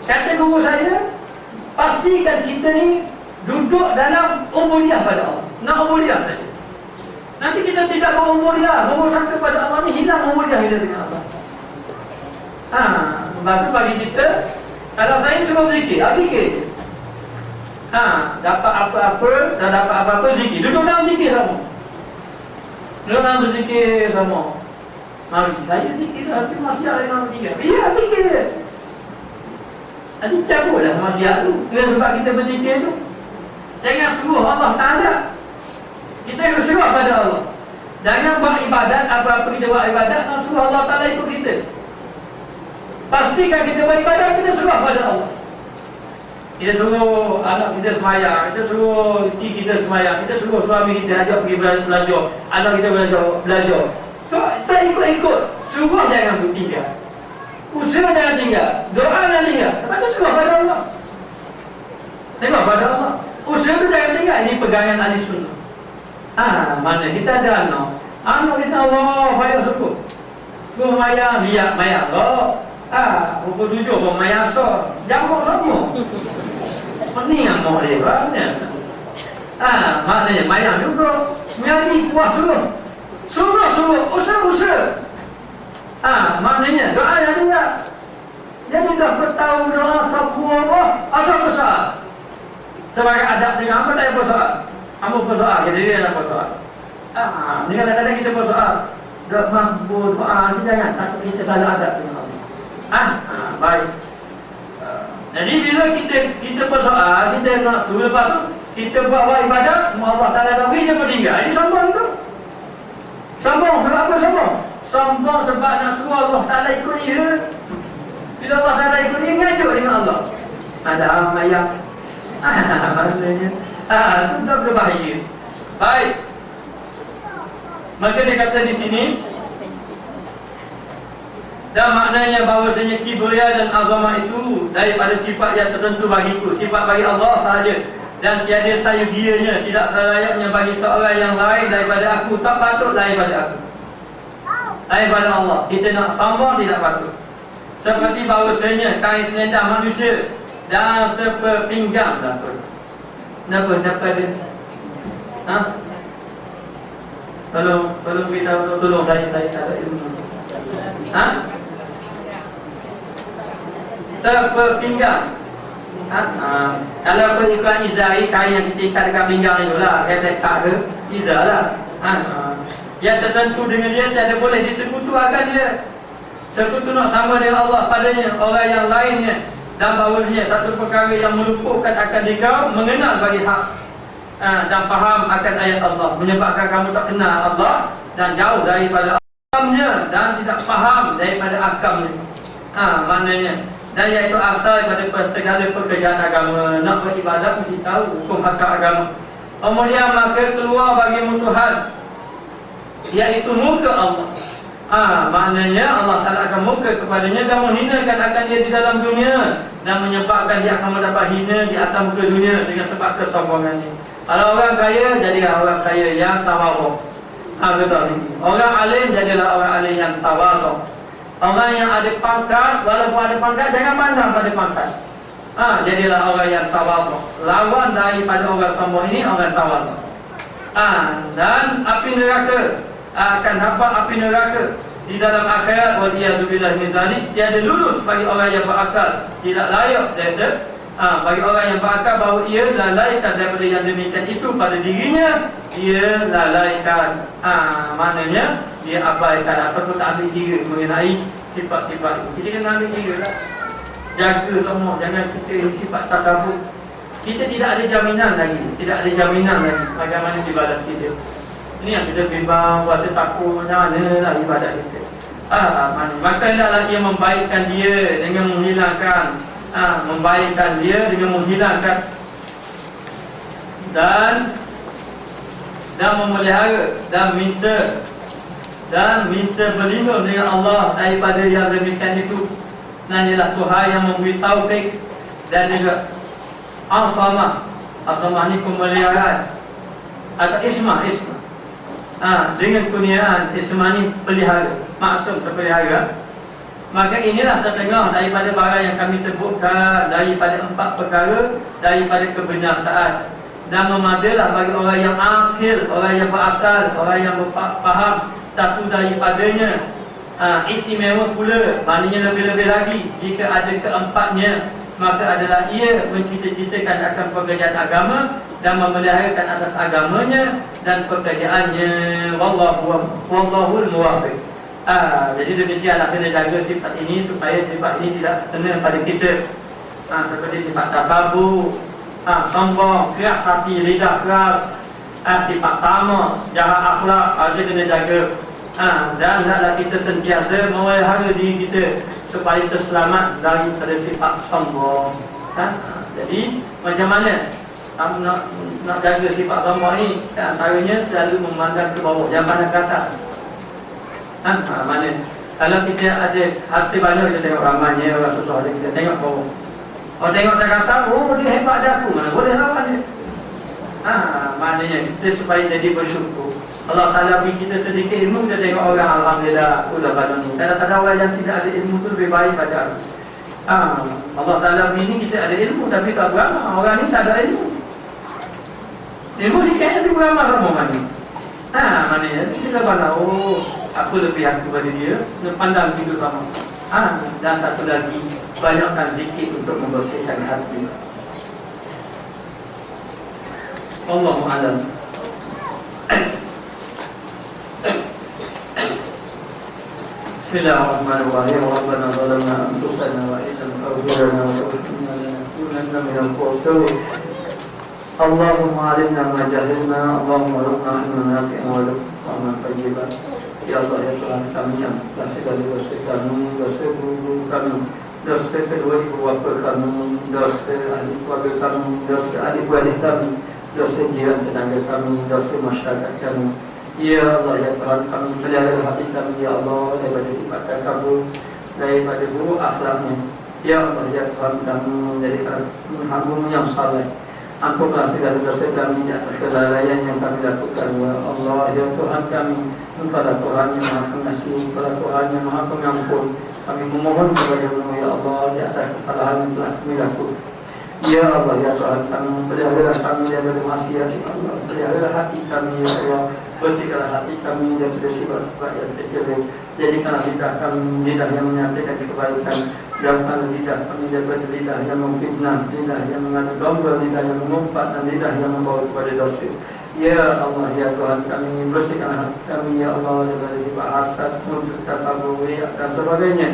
Kata guru saya, pastikan kita ni duduk dalam ubudiyah pada Allah. Nak ubudiyah saja. Nanti kita tidak berubudiyah, buruk sangka pada Allah ni, hilang ubudiyah kita dengan Allah. Sebab tu bagi kita, kalau saya suruh zikir, zikir je. Dapat apa-apa, dah dapat apa-apa, zikir. Duduk dalam zikir sama. Duduk dalam berzikir sama. Mari, saya zikir lah, tapi masih ada yang zikir. Ya, zikir je. Nanti cabutlah maksiat tu. Sebab kita berzikir tu. Jangan suruh Allah Ta'ala. Kita kena suruh pada Allah. Jangan buat ibadat, apa-apa kita buat ibadat, nak suruh Allah Ta'ala ikut kita. Pastikan kita buat ibadat, kita suruh pada Allah. Kita suruh anak kita semayang, kita suruh isteri kita semayang, kita suruh suami kita ajak pergi belajar, anak kita belajar. So, tak ikut-ikut. Suruh jangan bertinggal, usaha jangan tinggal, doa jangan tinggal. Lepas tu suruh pada Allah. Tengok pada Allah. Usaha tu jangan tinggal. Ini pegangan ahli sunnah. Mana kita ada anak kita Allah payah syukur. Gua maya lihat maya Allah. Pukul 7 pun maya so. Jamuk lama. Pening amak dia banyak. Maknanya maya juga. Nyari puas suruh. Suruh, usaha. Maknanya doa yang tinggal. Jadi dah bertahu doa takwa Allah asal besar. Sebagai adab dengan apa tak bersoal. Kamu bersoal, jadi dia nak bersoal. Ni kadang-kadang kita bersoal. Doa mampu doa, jangan takut kita salah adab dengan Allah. Baik. Jadi bila kita bersoal, kita nak tu, lepas tu kita buat ibadat, Allah Ta'ala bagi dia meninggal. Ini sombong tu. Sombong, kenapa sombong? Sombong sebab nak suruh Allah Ta'ala ikut dia. Bila Allah Ta'ala ikut dia, ngajuk dengan Allah. Ada amayah. Maksudnya itu tak berbahaya. Baik. Maka dia kata di sini, dan maknanya bahawasanya kibriya dan azamah itu daripada sifat yang tertentu bagiku, sifat bagi Allah sahaja, dan tiada sayugianya, tidak selayaknya bagi seorang yang lain daripada aku. Tak patut lain pada aku, lain pada Allah. Kita nak sombong tidak patut. Seperti bahawasanya kain selendang manusia dan sepinggang takut. Kenapa dia? Tolong beritahu, tolong saya tak ada ilmu. Sepinggang. Kalau ikut izai, kain yang kita ikat dekat pinggang itu lah, kata tak ada izah lah. Yang tertentu dengan dia tak ada boleh disekutuakan dia. Sekutu nak sama dengan Allah padanya, orang yang lainnya. Dan bahawasanya satu perkara yang meluputkan akan dikau mengenal bagi hak dan faham akan ayat Allah, menyebabkan kamu tak kenal Allah dan jauh daripada akamnya dan tidak faham daripada akamnya. Maknanya, dan iaitu asal daripada segala pekerjaan agama. Nak beribadat mesti tahu hukum hakam agama. Kemudian maka keluar bagimu Tuhan, iaitu muka Allah. Maknanya Allah Ta'ala akan muka kepadanya dan menghinakan akan dia di dalam dunia, dan menyebabkan dia akan mendapat hina di atas muka dunia dengan sebab kesombongannya. Kalau orang kaya, jadilah orang kaya yang tawaduk. Orang alim, jadilah orang alim yang tawaduk. Orang yang ada pangkat, walaupun ada pangkat, jangan pandang pada pangkat. Jadilah orang yang tawaduk. Lawan daripada orang sombong ini, orang tawaduk. Dan api neraka, akan dapat api neraka di dalam akhirat. Waliyadzubillah min zalik. Tiada lulus bagi orang yang berakal, tidak layak bagi orang yang berakal bahawa ia lalaikan daripada yang demikian itu pada dirinya. Ia lalaikan, maknanya dia abaikan ataupun tak ambil kira mengenai sifat-sifat itu. Kita kena ambil kira lah, jaga semua, jangan kita sifat takabur. Kita tidak ada jaminan lagi, bagaimana dibalas kita. Ini yang kita bimbang, puasa takut, macam mana lah ibadat kita. Maka hendaklah dia membaikkan dia dengan menghilangkan, membaikkan dia dengan menghilangkan dan memelihara dan minta berlindung dengan Allah daripada yang demikian itu. Nanyalah Tuhan yang memberi taufik dan juga Al-Samah ni pemeliharaan atau ismah dengan kurniaan ismani pelihara, maksum terpelihara. Maka inilah setengah daripada barang yang kami sebutkan daripada 4 perkara daripada kebinasaan, dan memadalah bagi orang yang akil, orang yang berakal, orang yang faham satu daripadanya. Istimewa pula, maknanya lebih-lebih lagi jika ada keempatnya, maka adalah ia mencita-citakan akan pekerjaan agama dan memeliharakan atas agamanya dan pekerjaannya. Wallahul muwaffiq. Jadi demikianlah, kena jaga sifat ini supaya sifat ini tidak kena pada kita. Seperti sifat takabur, sombong, keras hati, lidah keras, sifat tamak, jahat akhlak, ada kena jaga. Dan hendaklah kita sentiasa memelihara diri kita supaya terselamat daripada sifat sombong. Jadi macam mana nak jaga sifat sombong ni? Antaranya selalu memandang ke bawah, jangan pandang ke atas. Mana Kalau kita ada hati banyak, kita tengok ramainya, orang susah ada, kita tengok bawah. Orang tengok tak kata, oh dia hebat dah aku, mana boleh lawan dia. Maknanya kita supaya jadi bersyukur. Allah Ta'ala beri kita sedikit ilmu, kita tengok orang Alhamdulillah, udah pada ni. Kadang-kadang orang yang tidak ada ilmu tu lebih baik pada aku. Allah Ta'ala beri ni kita ada ilmu, tapi tak beramal. Orang ni tak ada ilmu. Ilmu sikit tapi beramal sama mana. Maknanya kita pandang, oh aku lebih hati pada dia, dia pandang hidup sama. Dan satu lagi, banyakkan zikir untuk membersihkan hati. Allahu a'lam. Bismillahirrahmanirrahim. Rabbana zalamna anfusana wa illam taghfir lana wa tarhamna lanakunanna minal khasirin. Allahumma alimna ma jahilna, Allahumma rzuqna ilman nafi'an wa rizqan tayyiban. Ya Allah, ya Tuhan kami yang telah segala dosa kami, dosa guru kami, dosa kedua ibu bapa kami, dosa ahli keluarga kami, dosa adik beradik kami, dosa jiran tetangga kami, dosa masyarakat kami. Ya Allah, ya Tuhan kami, pelihara hati kami, ya Allah, daripada sifat takabur, daripada buruk akhlaknya. Ya Allah, ya Tuhan kami, jadikan hamba-Mu yang saleh. Ampunlah segala dosa kami di atas kelalaian yang kami lakukan, ya Allah, ya Tuhan kami. Engkau adalah Tuhan yang Maha Pengasih, Engkau adalah Tuhan yang Maha Pengampun. Kami memohon kepada-Mu, ya Allah, di atas kesalahan yang telah kami lakukan. Ya Allah, ya Tuhan kami, pelihara kami daripada maksiat, ya Allah, pelihara hati kami, ya Allah, bersihkanlah hati kami daripada sifat-sifat yang tercela. Jadikanlah lidah kami lidah yang menyatakan kebaikan. Jauhkanlah lidah kami daripada lidah yang memfitnah, lidah yang mengadu domba, lidah yang mengumpat, dan lidah yang membawa kepada dosa. Ya Allah, ya Tuhan kami, bersihkanlah hati kami, ya Allah, daripada sifat hasad, muncul, takabur, riak dan sebagainya,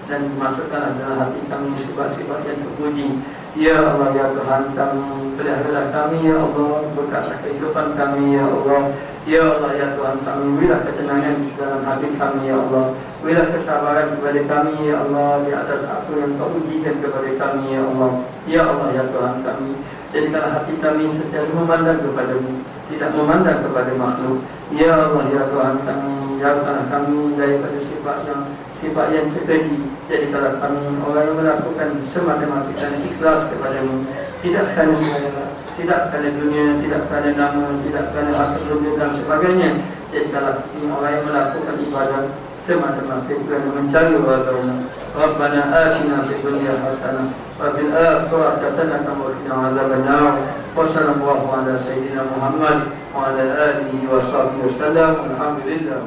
dan masukkanlah dalam hati kami sifat-sifat yang terpuji. Ya Allah, ya Tuhan kami, pelihara kami, ya Allah, berkatlah kehidupan kami, ya Allah. Ya Allah, ya Tuhan kami, berilah ketenangan dalam hati kami, ya Allah. Berilah kesabaran kepada kami, ya Allah, di atas apa yang Kau ujikan kepada kami, ya Allah. Ya Allah, ya Tuhan kami, jadikanlah hati kami sentiasa memandang kepada-Mu, tidak memandang kepada makhluk. Ya Allah, ya Tuhan kami, jauhkanlah kami daripada sifat yang kekeji. Jadikanlah kami orang yang melakukan semata-mata dan ikhlas kepada-Mu, tidak kerana dunia, tidak kerana nama, tidak kerana harta dunia dan sebagainya. Jadikanlah kami orang yang melakukan ibadah semata-mata kerana mencari wajah-Mu. Rabbana atina fid dunya hasanah wa fil akhirati hasanah wa qina adzabannar. Wa sallallahu ala sayyidina Muhammad wa ala alihi wa sahbihi wasallam. Alhamdulillah.